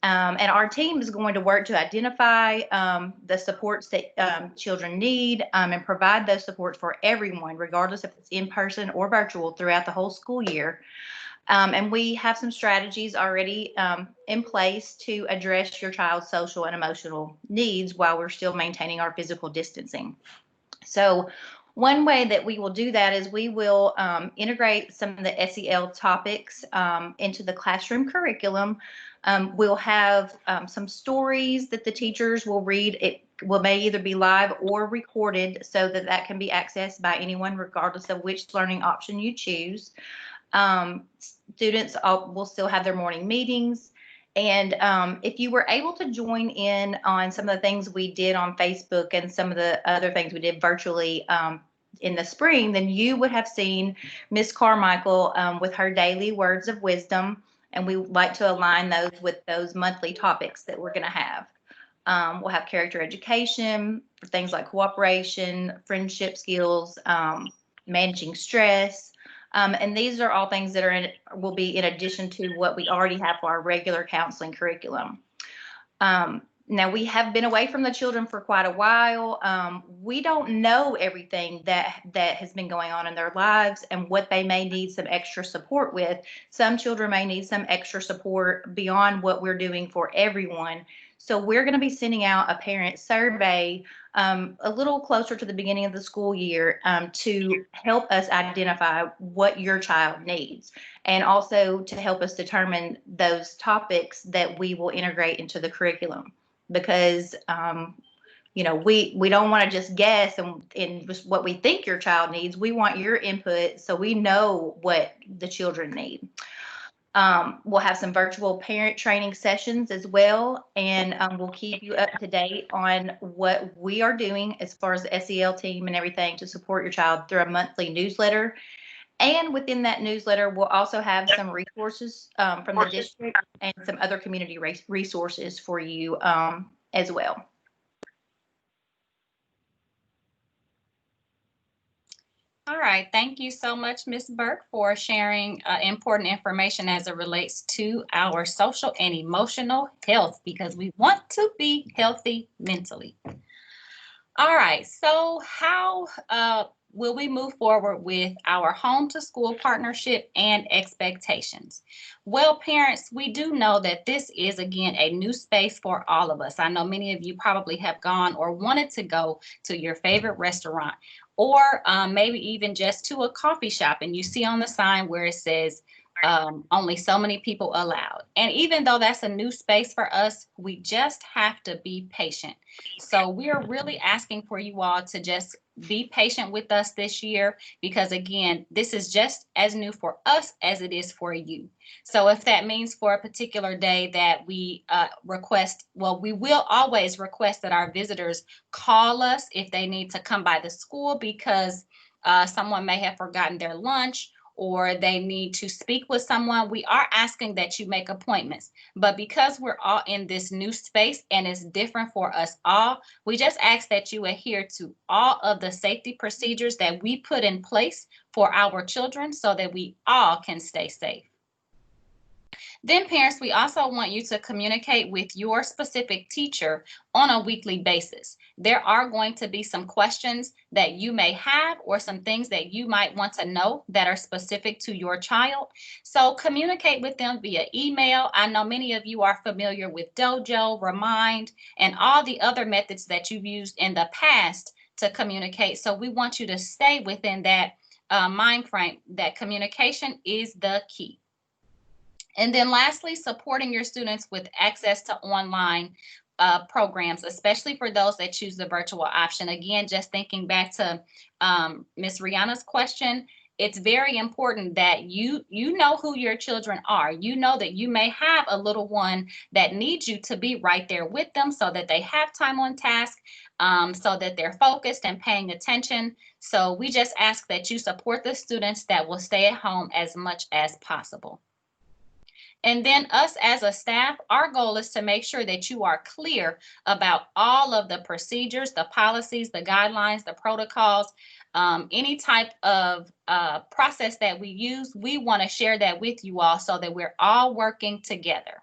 And our team is going to work to identify the supports that children need and provide those supports for everyone, regardless if it's in person or virtual, throughout the whole school year. And we have some strategies already in place to address your child's social and emotional needs while we're still maintaining our physical distancing. So one way that we will do that is we will integrate some of the SEL topics into the classroom curriculum. We'll have some stories that the teachers will read. It may either be live or recorded so that that can be accessed by anyone regardless of which learning option you choose. Students will still have their morning meetings. And if you were able to join in on some of the things we did on Facebook and some of the other things we did virtually in the spring, then you would have seen Miss Carmichael with her daily words of wisdom. And we like to align those with those monthly topics that we're going to have. We'll have character education for things like cooperation, friendship skills, managing stress. And these are all things that will be in addition to what we already have for our regular counseling curriculum. Now, we have been away from the children for quite a while. We don't know everything that has been going on in their lives and what they may need some extra support with. Some children may need some extra support beyond what we're doing for everyone. So we're going to be sending out a parent survey a little closer to the beginning of the school year to help us identify what your child needs, and also to help us determine those topics that we will integrate into the curriculum. Because you know, we don't want to just guess and just what we think your child needs. We want your input so we know what the children need. We'll have some virtual parent training sessions as well, and we'll keep you up to date on what we are doing as far as the SEL team and everything to support your child through a monthly newsletter. And within that newsletter, we'll also have some resources from the district and some other community resources for you as well. All right, thank you so much, Ms. Burke, for sharing important information as it relates to our social and emotional health, because we want to be healthy mentally. All right, so how will we move forward with our home to school partnership and expectations? Well, parents, we do know that this is, again, a new space for all of us. I know many of you probably have gone or wanted to go to your favorite restaurant, or maybe even just to a coffee shop, and you see on the sign where it says only so many people allowed. And even though that's a new space for us, we just have to be patient. So we're really asking for you all to just be patient with us this year, because again, this is just as new for us as it is for you. So if that means for a particular day that we request, well, we will always request that our visitors call us if they need to come by the school because someone may have forgotten their lunch, or they need to speak with someone. We are asking that you make appointments. But because we're all in this new space and it's different for us all, we just ask that you adhere to all of the safety procedures that we put in place for our children so that we all can stay safe. Then parents, we also want you to communicate with your specific teacher on a weekly basis. There are going to be some questions that you may have or some things that you might want to know that are specific to your child. So communicate with them via email. I know many of you are familiar with Dojo, Remind, and all the other methods that you've used in the past to communicate. So we want you to stay within that mind frame that communication is the key. And then lastly, supporting your students with access to online programs, especially for those that choose the virtual option. Again, just thinking back to Ms. Rihanna's question, it's very important that you know who your children are. You know that you may have a little one that needs you to be right there with them so that they have time on task, so that they're focused and paying attention. So we just ask that you support the students that will stay at home as much as possible. And then us as a staff, our goal is to make sure that you are clear about all of the procedures, the policies, the guidelines, the protocols, any type of process that we use. We want to share that with you all so that we're all working together.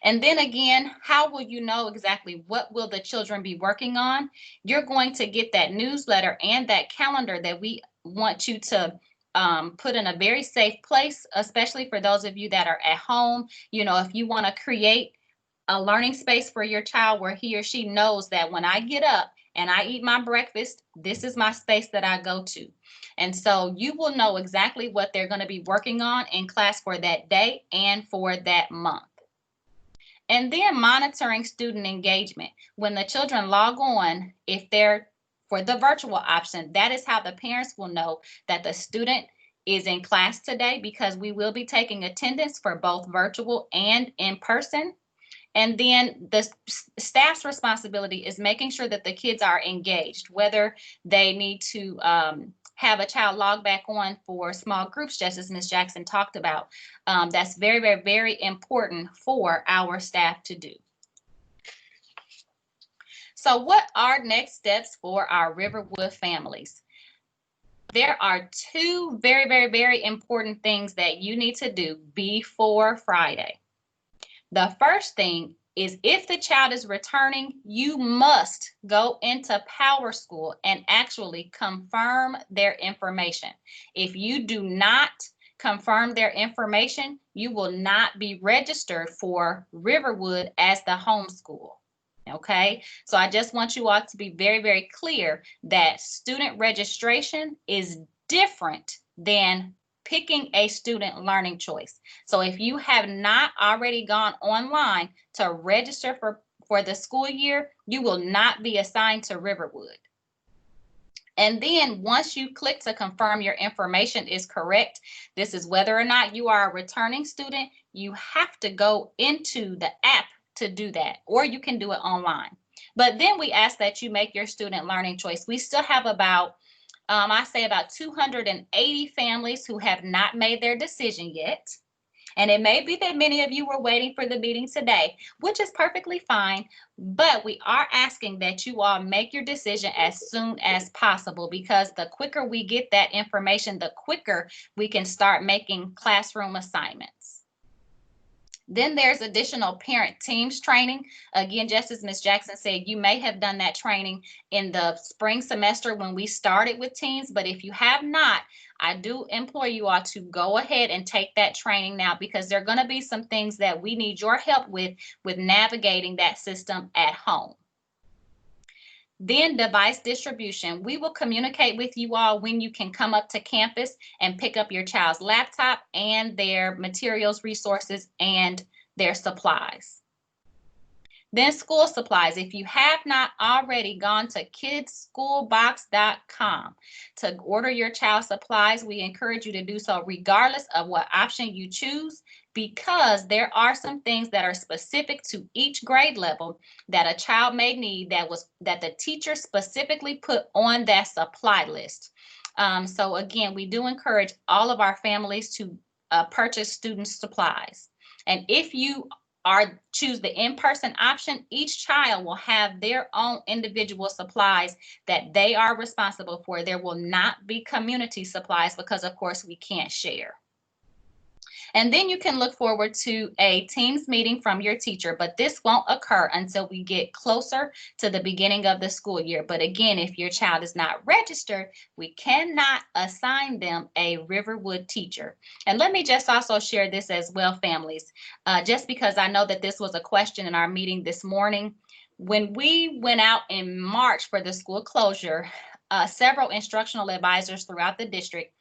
And then again, how will you know exactly what will the children be working on? You're going to get that newsletter and that calendar that we want you to put in a very safe place, especially for those of you that are at home. You know, if you want to create a learning space for your child where he or she knows that when I get up and I eat my breakfast, this is my space that I go to. And so you will know exactly what they're going to be working on in class for that day and for that month. And then monitoring student engagement. When the children log on, if they're for the virtual option, that is how the parents will know that the student is in class today, because we will be taking attendance for both virtual and in person. And then the staff's responsibility is making sure that the kids are engaged, whether they need to have a child log back on for small groups, just as Ms. Jackson talked about. That's very, very, very important for our staff to do. So what are next steps for our Riverwood families? There are two very, very, very important things that you need to do before Friday. The first thing is, if the child is returning, you must go into Power School and actually confirm their information. If you do not confirm their information, you will not be registered for Riverwood as the homeschool. Okay, so I just want you all to be very, very clear that student registration is different than picking a student learning choice. So if you have not already gone online to register for the school year, you will not be assigned to Riverwood. And then once you click to confirm your information is correct, this is whether or not you are a returning student, you have to go into the app to do that, or you can do it online. But then we ask that you make your student learning choice. We still have about, I say about 280 families who have not made their decision yet. And it may be that many of you were waiting for the meeting today, which is perfectly fine, but we are asking that you all make your decision as soon as possible, because the quicker we get that information, the quicker we can start making classroom assignments. Then there's additional parent teams training. Again, just as Ms. Jackson said, you may have done that training in the spring semester when we started with teams, but if you have not, I do implore you all to go ahead and take that training now, because there are going to be some things that we need your help with navigating that system at home. Then device distribution. We will communicate with you all when you can come up to campus and pick up your child's laptop and their materials, resources, and their supplies. Then school supplies. If you have not already gone to kidsschoolbox.com to order your child's supplies, we encourage you to do so regardless of what option you choose, because there are some things that are specific to each grade level that a child may need that the teacher specifically put on that supply list. So again, we do encourage all of our families to purchase student supplies. And if you choose the in-person option, each child will have their own individual supplies that they are responsible for. There will not be community supplies because, of course, we can't share. And then you can look forward to a Teams meeting from your teacher, but this won't occur until we get closer to the beginning of the school year. But again, if your child is not registered, we cannot assign them a Riverwood teacher. And let me just also share this as well, families, just because I know that this was a question in our meeting this morning. When we went out in March for the school closure, several instructional advisors throughout the district,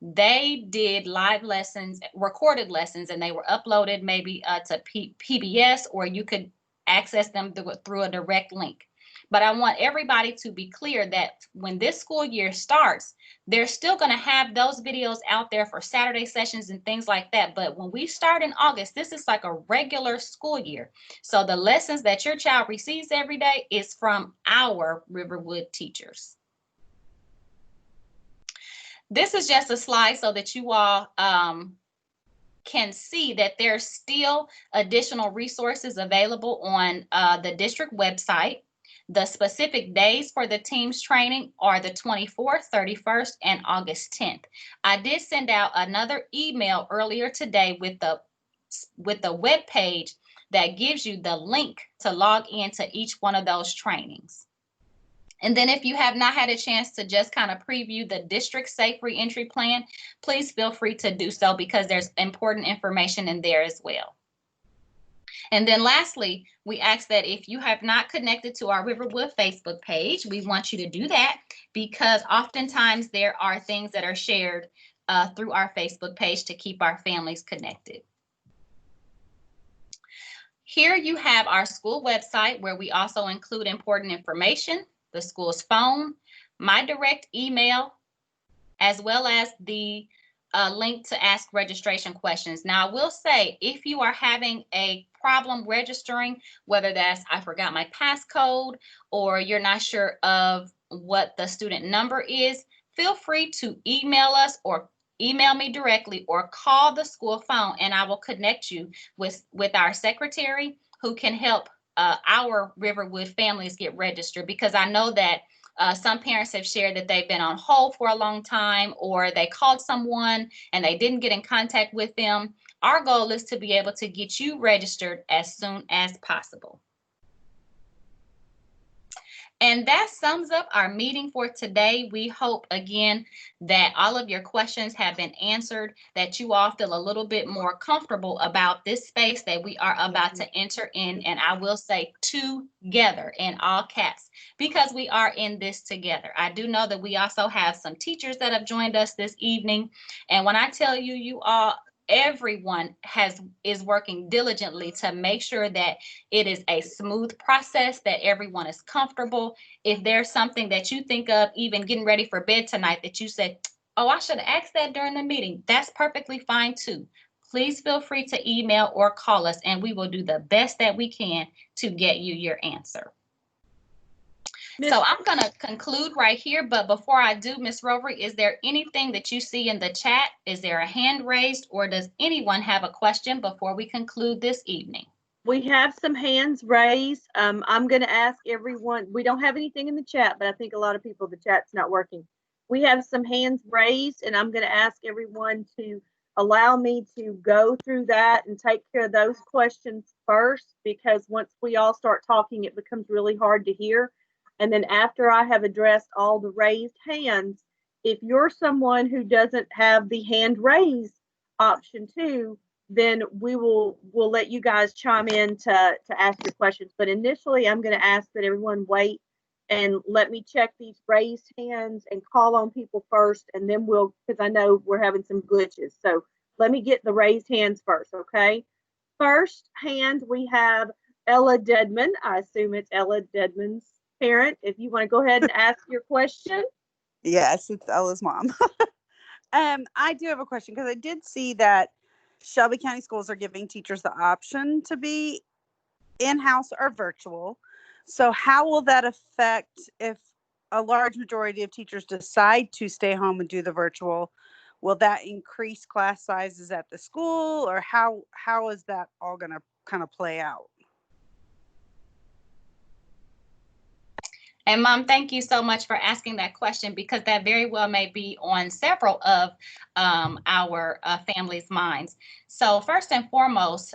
they did live lessons, recorded lessons, and they were uploaded maybe to PBS, or you could access them through a direct link. But I want everybody to be clear that when this school year starts, they're still going to have those videos out there for Saturday sessions and things like that. But when we start in August, this is like a regular school year. So the lessons that your child receives every day is from our Riverwood teachers. This is just a slide so that you all can see that there's still additional resources available on the district website. The specific days for the Teams training are the 24th, 31st, and August 10th. I did send out another email earlier today with the web page that gives you the link to log into each one of those trainings. And then if you have not had a chance to just kind of preview the district safe reentry plan, please feel free to do so, because there's important information in there as well. And then lastly, we ask that if you have not connected to our Riverwood Facebook page, we want you to do that, because oftentimes there are things that are shared through our Facebook page to keep our families connected. Here you have our school website, where we also include important information, the school's phone, my direct email, as well as the link to ask registration questions. Now, I will say, if you are having a problem registering, whether that's I forgot my passcode, or you're not sure of what the student number is, feel free to email us, or email me directly, or call the school phone, and I will connect you with our secretary, who can help our Riverwood families get registered, because I know that some parents have shared that they've been on hold for a long time, or they called someone and they didn't get in contact with them. Our goal is to be able to get you registered as soon as possible. And that sums up our meeting for today. We hope, again, that all of your questions have been answered, that you all feel a little bit more comfortable about this space that we are about to enter in. And I will say together in all caps, because we are in this together. I do know that we also have some teachers that have joined us this evening. And when I tell you, you all, everyone is working diligently to make sure that it is a smooth process, that everyone is comfortable. If there's something that you think of, even getting ready for bed tonight, that you said, oh, I should have asked that during the meeting, that's perfectly fine too. Please feel free to email or call us, and we will do the best that we can to get you your answer. So I'm going to conclude right here, but before I do, Ms. Rovery, is there anything that you see in the chat? Is there a hand raised, or does anyone have a question before we conclude this evening? We have some hands raised. I'm going to ask everyone, we don't have anything in the chat, but I think a lot of people, the chat's not working. We have some hands raised, and I'm going to ask everyone to allow me to go through that and take care of those questions first, because once we all start talking, it becomes really hard to hear. And then after I have addressed all the raised hands, if you're someone who doesn't have the hand raised option too, then we'll let you guys chime in to ask your questions. But initially, I'm going to ask that everyone wait and let me check these raised hands and call on people first, and then because I know we're having some glitches. So let me get the raised hands first, okay? First hand, we have Ella Dedman. I assume it's Ella Dedman's parent. If you want to go ahead and ask your question. Yes, it's Ella's mom. I do have a question, because I did see that Shelby County Schools are giving teachers the option to be in-house or virtual. So how will that affect if a large majority of teachers decide to stay home and do the virtual? Will that increase class sizes at the school, or how is that all going to kind of play out? And Mom, thank you so much for asking that question, because that very well may be on several of our families' minds. So first and foremost,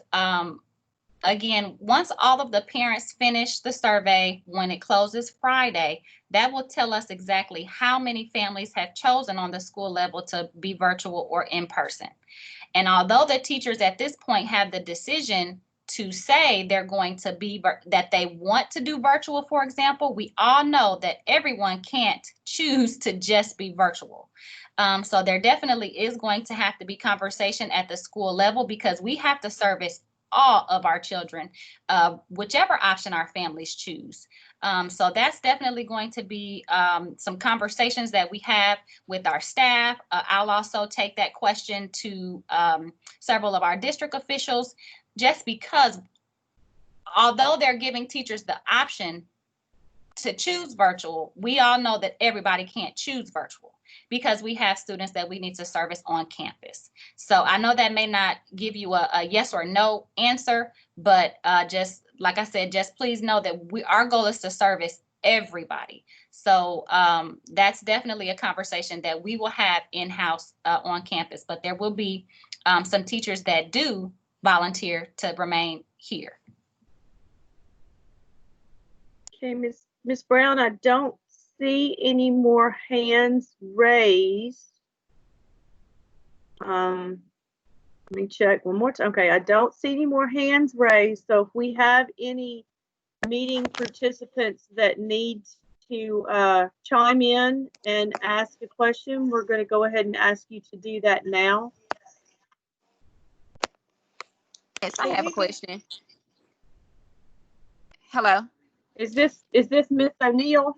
again, once all of the parents finish the survey, when it closes Friday, that will tell us exactly how many families have chosen on the school level to be virtual or in person. And although the teachers at this point have the decision to say they're going to be, that they want to do virtual, for example, we all know that everyone can't choose to just be virtual. So there definitely is going to have to be conversation at the school level, because we have to service all of our children, whichever option our families choose. So that's definitely going to be some conversations that we have with our staff. I'll also take that question to several of our district officials, just because although they're giving teachers the option to choose virtual, we all know that everybody can't choose virtual, because we have students that we need to service on campus. So I know that may not give you a yes or no answer, but just like I said, just please know that our goal is to service everybody. So that's definitely a conversation that we will have in-house on campus, but there will be some teachers that do volunteer to remain here. Okay, Ms. Brown, I don't see any more hands raised. Let me check one more time. Okay, I don't see any more hands raised. So if we have any meeting participants that need to chime in and ask a question, we're going to go ahead and ask you to do that now. Yes, I have a question. Hello. Is this Miss O'Neill?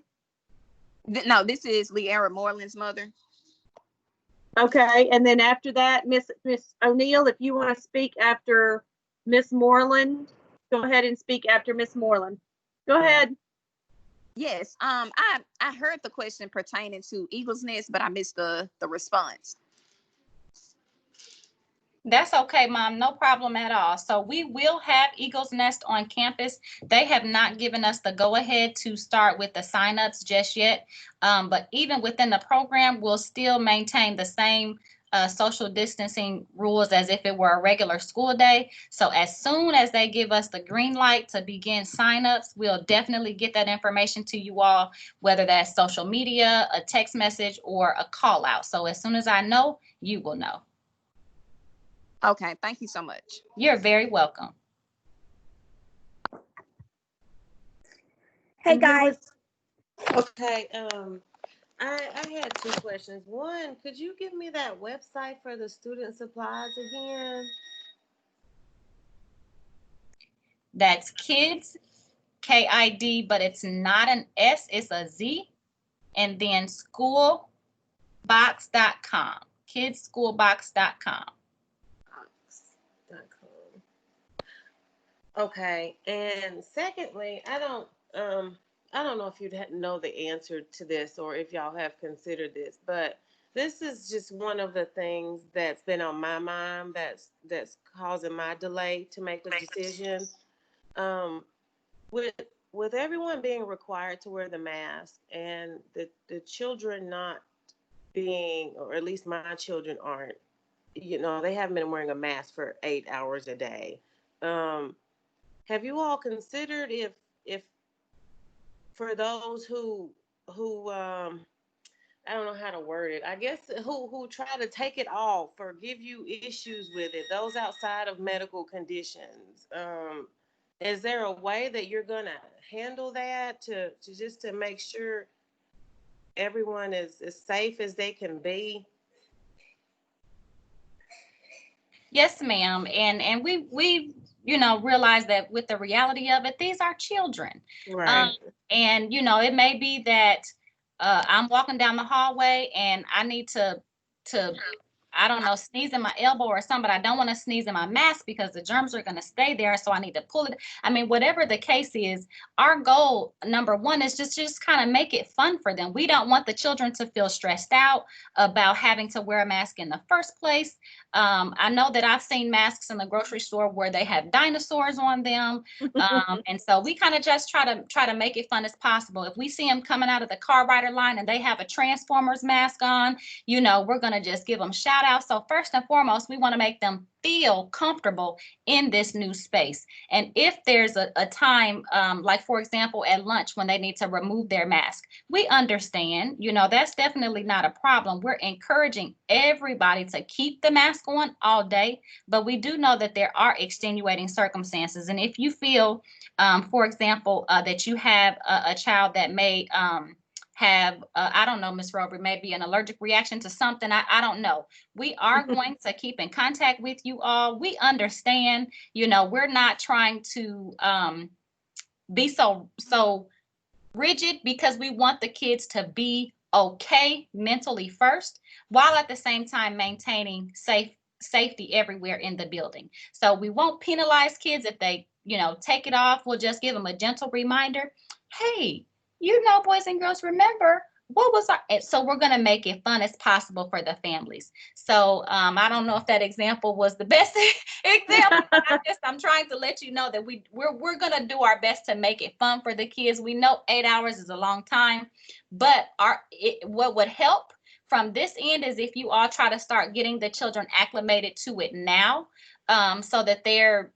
No, this is Leara Moreland's mother. Okay, and then after that, Miss O'Neill, if you want to speak after Miss Moreland, go ahead and speak after Miss Moreland. Go ahead. Yes, I heard the question pertaining to Eagles Nest, but I missed the response. That's okay, Mom. No problem at all. So we will have Eagles Nest on campus. They have not given us the go-ahead to start with the signups just yet. But even within the program, we'll still maintain the same social distancing rules as if it were a regular school day. So as soon as they give us the green light to begin signups, we'll definitely get that information to you all, whether that's social media, a text message, or a call out. So as soon as I know, you will know. Okay, thank you so much. You're very welcome. Hey guys. Okay, I had two questions. One, could you give me that website for the student supplies again? That's kids, KID, but it's not an S, it's a Z. And then schoolbox.com, kidsschoolbox.com. Okay, and secondly, I don't know if you'd know the answer to this or if y'all have considered this, but this is just one of the things that's been on my mind that's causing my delay to make the decision. Um, with with everyone being required to wear the mask and the children not being, or at least my children aren't, they haven't been wearing a mask for 8 hours a day. Um, have you all considered if for those who I don't know how to word it. I guess who try to take it off or give you issues with it, those outside of medical conditions. Is there a way that you're gonna handle that to just to make sure everyone is as safe as they can be? Yes, ma'am. And we realize that with the reality of it, these are children. Right. And it may be that I'm walking down the hallway and I need to I don't know, sneeze in my elbow or something, but I don't want to sneeze in my mask because the germs are going to stay there. So I need to pull it. I mean, whatever the case is, our goal, number one, is just kind of make it fun for them. We don't want the children to feel stressed out about having to wear a mask in the first place. I know that I've seen masks in the grocery store where they have dinosaurs on them. And so we kind of just try to make it fun as possible. If we see them coming out of the car rider line and they have a Transformers mask on, we're going to just give them shout outs. So first and foremost, we want to make them feel comfortable in this new space. And if there's a time, like for example, at lunch when they need to remove their mask, we understand, that's definitely not a problem. We're encouraging everybody to keep the mask on all day, but we do know that there are extenuating circumstances. And if you feel, for example, that you have a child that may, have I don't know, Miss Rover, maybe an allergic reaction to something. I don't know. We are going to keep in contact with you all. We understand, we're not trying to be so rigid because we want the kids to be okay mentally first, while at the same time maintaining safety everywhere in the building. So we won't penalize kids if they, take it off. We'll just give them a gentle reminder. Hey, boys and girls, remember what was our, so we're going to make it fun as possible for the families. So I don't know if that example was the best example, but I'm trying to let you know that we're going to do our best to make it fun for the kids. We know 8 hours is a long time, but what would help from this end is if you all try to start getting the children acclimated to it now, so that they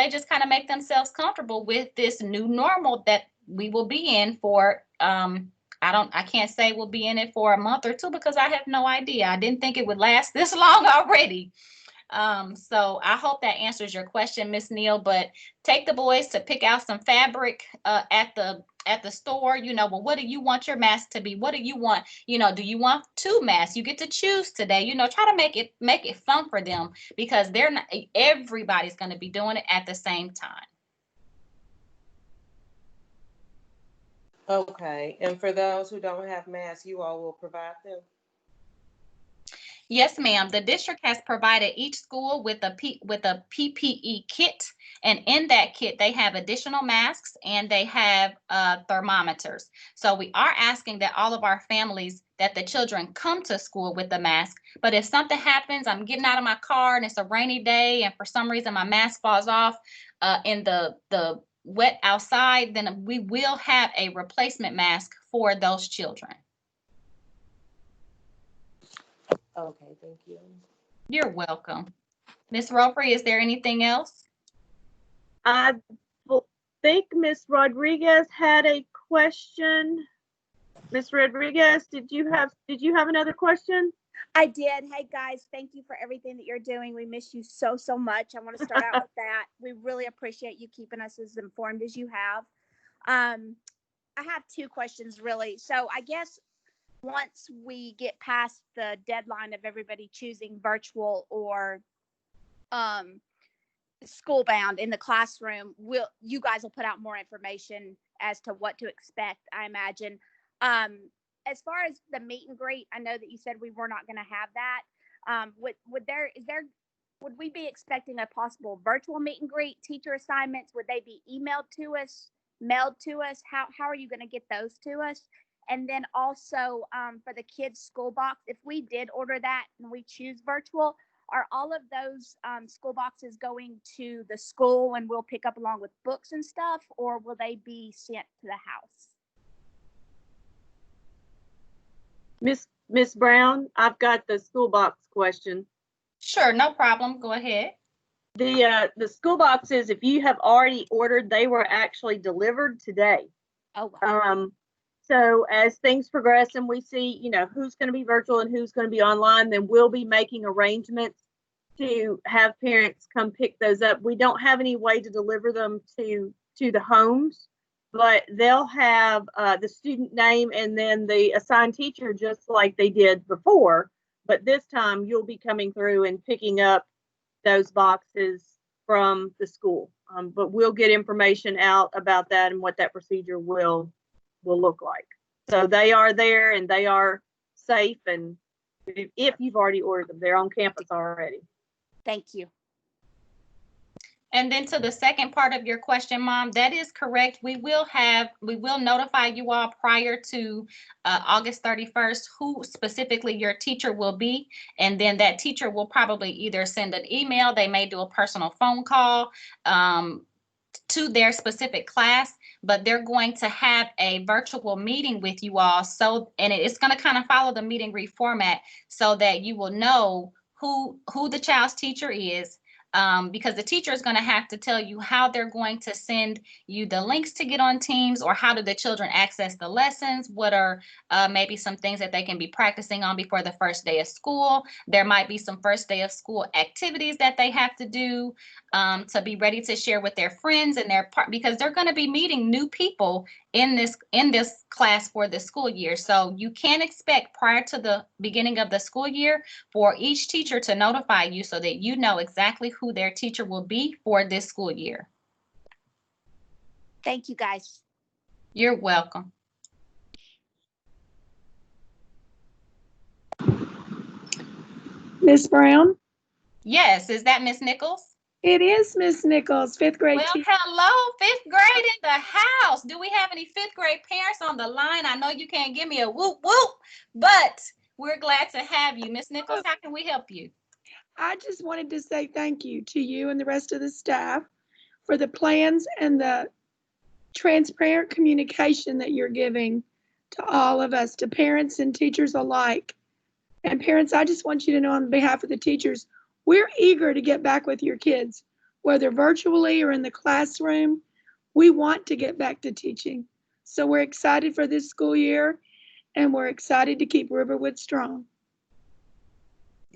just kind of make themselves comfortable with this new normal that we will be in for I can't say we'll be in it for a month or two because I have no idea. I didn't think it would last this long already. So I hope that answers your question, Miss Neal, but take the boys to pick out some fabric at the store. Well, what do you want your mask to be? What do you want? Do you want 2 masks? You get to choose today. Try to make it fun for them because everybody's going to be doing it at the same time. Okay, and for those who don't have masks, you all will provide them? Yes, ma'am. The district has provided each school with a PPE kit, and in that kit, they have additional masks and they have thermometers. So we are asking that all of our families, that the children come to school with a mask. But if something happens, I'm getting out of my car and it's a rainy day, and for some reason my mask falls off in the wet outside, then we will have a replacement mask for those children. Okay, thank you. You're welcome. Ms. Roper, is there anything else? I think Ms. Rodriguez had a question. Ms. Rodriguez, did you have another question? I did. Hey guys, thank you for everything that you're doing. We miss you so much. I want to start out with that. We really appreciate you keeping us as informed as you have. I have 2 questions really. So I guess once we get past the deadline of everybody choosing virtual or school bound in the classroom, you guys will put out more information as to what to expect, I imagine. As far as the meet and greet, I know that you said we were not going to have that. Would we be expecting a possible virtual meet and greet? Teacher assignments, would they be emailed to us, mailed to us? How are you going to get those to us? And then also for the kids' school box, if we did order that and we choose virtual, are all of those school boxes going to the school and we'll pick up along with books and stuff, or will they be sent to the house? Miss Brown, I've got the school box question. Sure, no problem. Go ahead. The school boxes, if you have already ordered, they were actually delivered today. Oh, wow. So as things progress and we see, who's going to be virtual and who's going to be online, then we'll be making arrangements to have parents come pick those up. We don't have any way to deliver them to the homes, but they'll have the student name and then the assigned teacher, just like they did before. But this time you'll be coming through and picking up those boxes from the school. But we'll get information out about that and what that procedure will look like. So they are there and they are safe, and if you've already ordered them, they're on campus already. Thank you. And then to the second part of your question, Mom, that is correct. We will notify you all prior to August 31st who specifically your teacher will be. And then that teacher will probably either send an email, they may do a personal phone call to their specific class, but they're going to have a virtual meeting with you all. And it's going to kind of follow the meet and greet format so that you will know who the child's teacher is. Because the teacher is going to have to tell you how they're going to send you the links to get on Teams, or how do the children access the lessons, what are maybe some things that they can be practicing on before the first day of school. There might be some first day of school activities that they have to do to be ready to share with their friends and because they're going to be meeting new people in this class for the school year. So you can expect prior to the beginning of the school year for each teacher to notify you so that you know exactly who their teacher will be for this school year. Thank you, guys. You're welcome. Miss Brown? Yes, is that Miss Nichols? It is Miss Nichols, fifth grade Well, teacher. hello, fifth grade in the house. Do we have any fifth grade parents on the line? I know you can't give me a whoop whoop, but we're glad to have you. Miss Nichols, how can we help you? I just wanted to say thank you to you and the rest of the staff for the plans and the transparent communication that you're giving to all of us, to parents and teachers alike. And parents, I just want you to know on behalf of the teachers, we're eager to get back with your kids, whether virtually or in the classroom. We want to get back to teaching. So we're excited for this school year, and we're excited to keep Riverwood strong.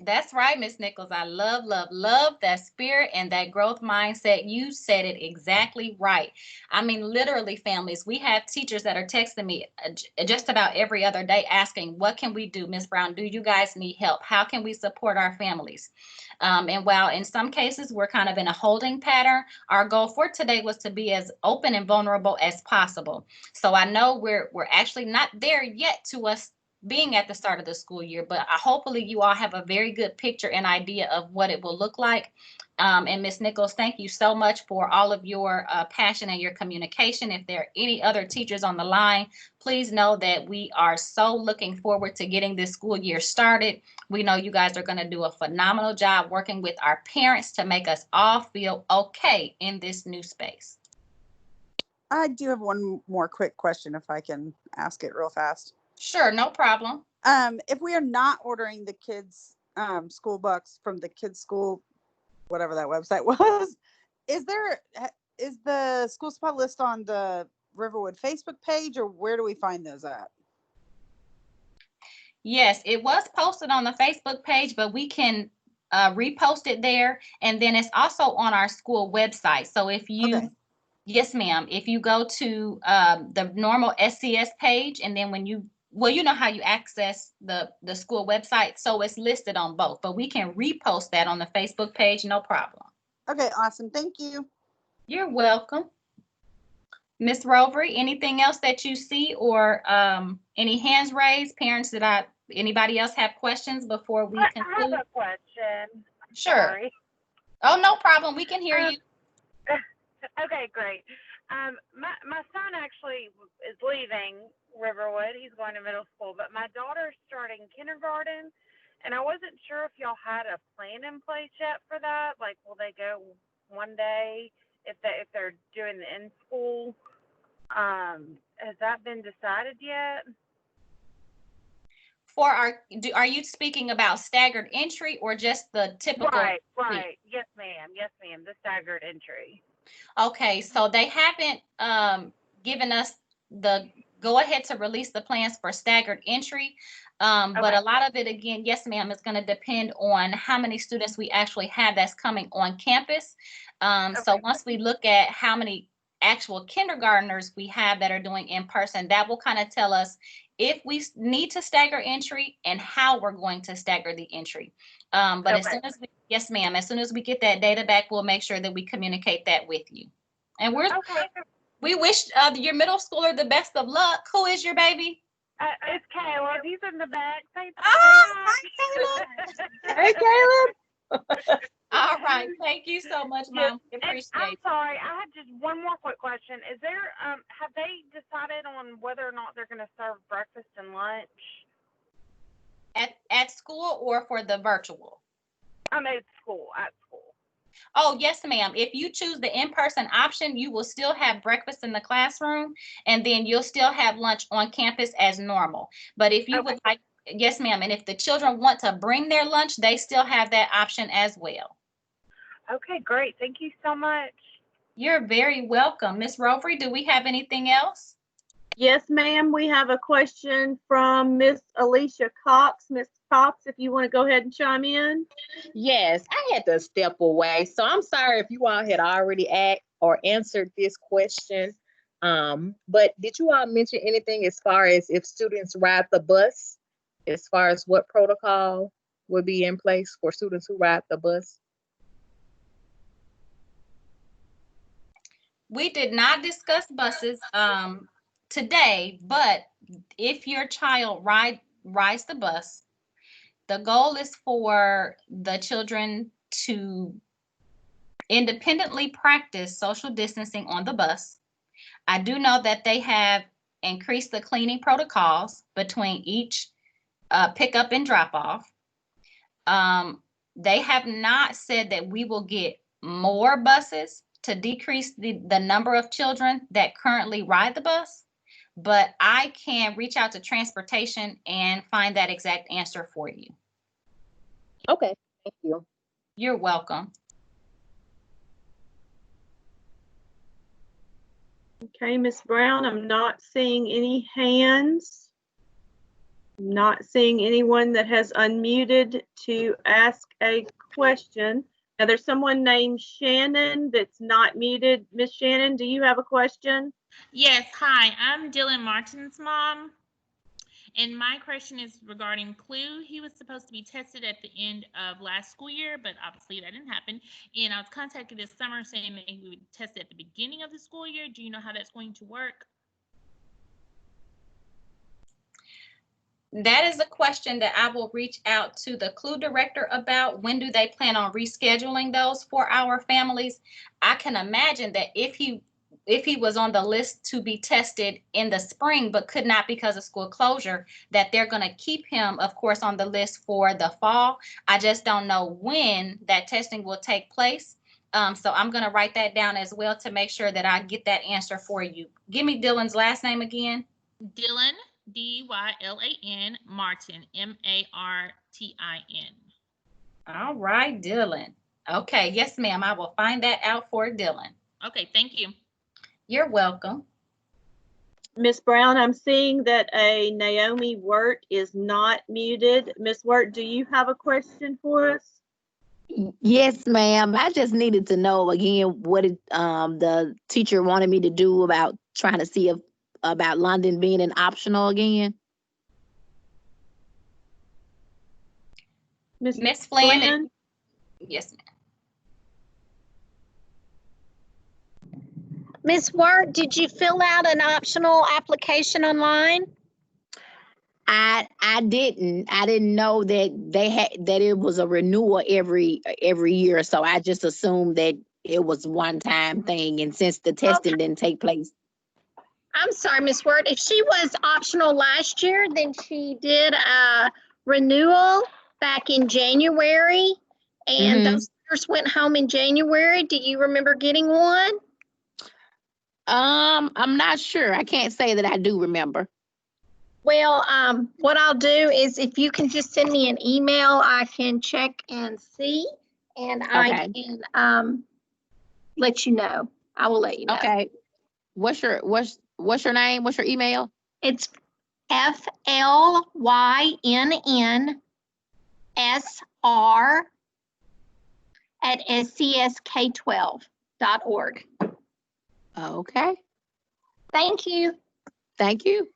That's right, Miss Nichols. I love, love, love that spirit and that growth mindset. You said it exactly right. I mean, literally, families, we have teachers that are texting me just about every other day asking, what can we do? Miss Brown, do you guys need help? How can we support our families? And while in some cases we're kind of in a holding pattern, our goal for today was to be as open and vulnerable as possible. So I know we're actually not there yet to us being at the start of the school year, but hopefully you all have a very good picture and idea of what it will look like. And Ms. Nichols, thank you so much for all of your passion and your communication. If there are any other teachers on the line, please know that we are so looking forward to getting this school year started. We know you guys are going to do a phenomenal job working with our parents to make us all feel okay in this new space. I do have one more quick question if I can ask it real fast. Sure, no problem. If we are not ordering the kids' school books from the kids' school, whatever that website was, is the school supply list on the Riverwood Facebook page, or where do we find those at? Yes, it was posted on the Facebook page, but we can repost it there. And then it's also on our school website. So if you, okay. Yes, ma'am. If you go to the normal SCS page, and then when you well, you know how you access the school website, so it's listed on both, but we can repost that on the Facebook page, no problem. Okay, awesome. Thank you. You're welcome. Ms. Rovery, anything else that you see, or any hands raised? Parents, anybody else have questions before we conclude? I have a question. Sure. Sorry. Oh, no problem. We can hear you. Okay, great. My son actually is leaving Riverwood. He's going to middle school, but my daughter's starting kindergarten, and I wasn't sure if y'all had a plan in place yet for that. Like, will they go one day if they're doing the in school? Has that been decided yet? Are you speaking about staggered entry or just the typical? Right. Yes, ma'am. The staggered entry. Okay, so they haven't given us the go ahead to release the plans for staggered entry. But a lot of it, again, yes, ma'am, is going to depend on how many students we actually have that's coming on campus. So once we look at how many actual kindergartners we have that are doing in person, that will kind of tell us if we need to stagger entry and how we're going to stagger the entry. But as soon as yes, ma'am, as soon as we get that data back, we'll make sure that we communicate that with you. And we wish your middle schooler the best of luck. Who is your baby? It's Caleb. He's in the back. Hi, Caleb. Hey, Caleb. All right. Thank you so much, Mom. I'm sorry. I had just one more quick question. Is there, have they decided on whether or not they're going to serve breakfast and lunch? At school or for the virtual? I'm at school. Oh, yes, ma'am. If you choose the in-person option, you will still have breakfast in the classroom, and then you'll still have lunch on campus as normal. But if you would like, yes, ma'am. And if the children want to bring their lunch, they still have that option as well. Okay, great. Thank you so much. You're very welcome. Ms. Rovery, do we have anything else? Yes, ma'am. We have a question from Miss Alicia Cox. Miss Cox, if you want to go ahead and chime in. Yes, I had to step away. So I'm sorry if you all had already asked or answered this question. But did you all mention anything as far as if students ride the bus, as far as what protocol would be in place for students who ride the bus? We did not discuss buses today, but if your child rides the bus, the goal is for the children to independently practice social distancing on the bus. I do know that they have increased the cleaning protocols between each pickup and drop off. They have not said that we will get more buses to decrease the number of children that currently ride the bus, but I can reach out to transportation and find that exact answer for you. Okay, thank you. You're welcome. Okay, Ms. Brown, I'm not seeing any hands. I'm not seeing anyone that has unmuted to ask a question. Now, there's someone named Shannon that's not muted. Miss Shannon, do you have a question? Yes, hi, I'm Dylan Martin's mom. And my question is regarding Clue. He was supposed to be tested at the end of last school year, but obviously that didn't happen. And I was contacted this summer saying that he would test it at the beginning of the school year. Do you know how that's going to work? That is a question that I will reach out to the Clue director about. When do they plan on rescheduling those for our families? I can imagine that if he was on the list to be tested in the spring, but could not because of school closure, that they're going to keep him, of course, on the list for the fall. I just don't know when that testing will take place. So I'm going to write that down as well to make sure that I get that answer for you. Give me Dylan's last name again. Dylan, D-Y-L-A-N, Martin, M-A-R-T-I-N. All right, Dylan. Okay, yes, ma'am. I will find that out for Dylan. Okay, thank you. You're welcome. Miss Brown, I'm seeing that a Naomi Wirt is not muted. Miss Wirt, do you have a question for us? Yes, ma'am. I just needed to know again what the teacher wanted me to do about trying to see about London being an optional again. Miss Flynn. Flynn? Yes, ma'am. Ms. Wirt, did you fill out an optional application online? I didn't know that that it was a renewal every year, so I just assumed that it was one time thing, and since the testing didn't take place. I'm sorry, Ms. Wirt. If she was optional last year, then she did a renewal back in January, and those students went home in January. Do you remember getting one? I'm not sure. I can't say that I do remember. Well, what I'll do is if you can just send me an email, I can check and see, and I can let you know. I will let you know. Okay. What's your name? What's your email? It's FLYNNSR@scsk12.org. Okay. Thank you. Thank you.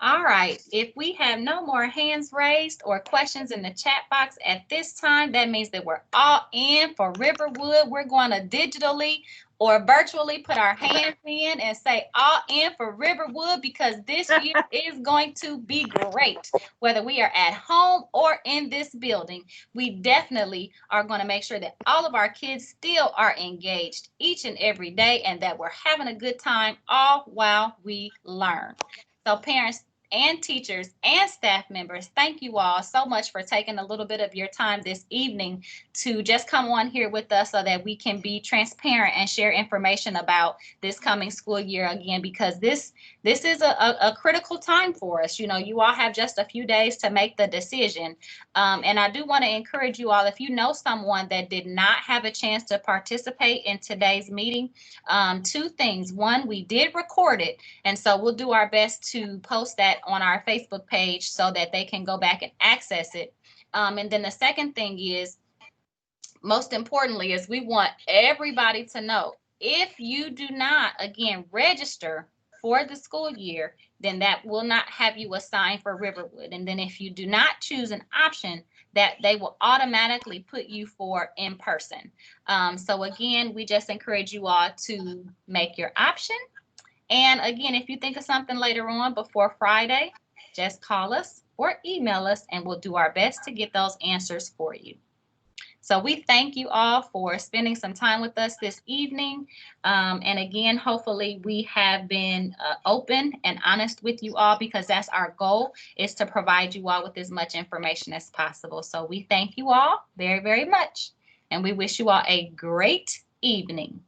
All right, if we have no more hands raised or questions in the chat box at this time, that means that we're all in for Riverwood. We're going to digitally or virtually put our hands in and say all in for Riverwood, because this year is going to be great. Whether we are at home or in this building, we definitely are going to make sure that all of our kids still are engaged each and every day, and that we're having a good time all while we learn. So parents and teachers and staff members, thank you all so much for taking a little bit of your time this evening to just come on here with us so that we can be transparent and share information about this coming school year again, because this is a critical time for us. You know, you all have just a few days to make the decision. And I do want to encourage you all, if you know someone that did not have a chance to participate in today's meeting, two things. One, we did record it, and so we'll do our best to post that on our Facebook page so that they can go back and access it. And then the second thing is, most importantly, is we want everybody to know, if you do not, again, register for the school year, then that will not have you assigned for Riverwood. And then if you do not choose an option, that they will automatically put you for in person. So again, we just encourage you all to make your option. And again, if you think of something later on before Friday, just call us or email us and we'll do our best to get those answers for you. So we thank you all for spending some time with us this evening. And again, hopefully we have been open and honest with you all, because that's our goal, is to provide you all with as much information as possible. So we thank you all very, very much. And we wish you all a great evening.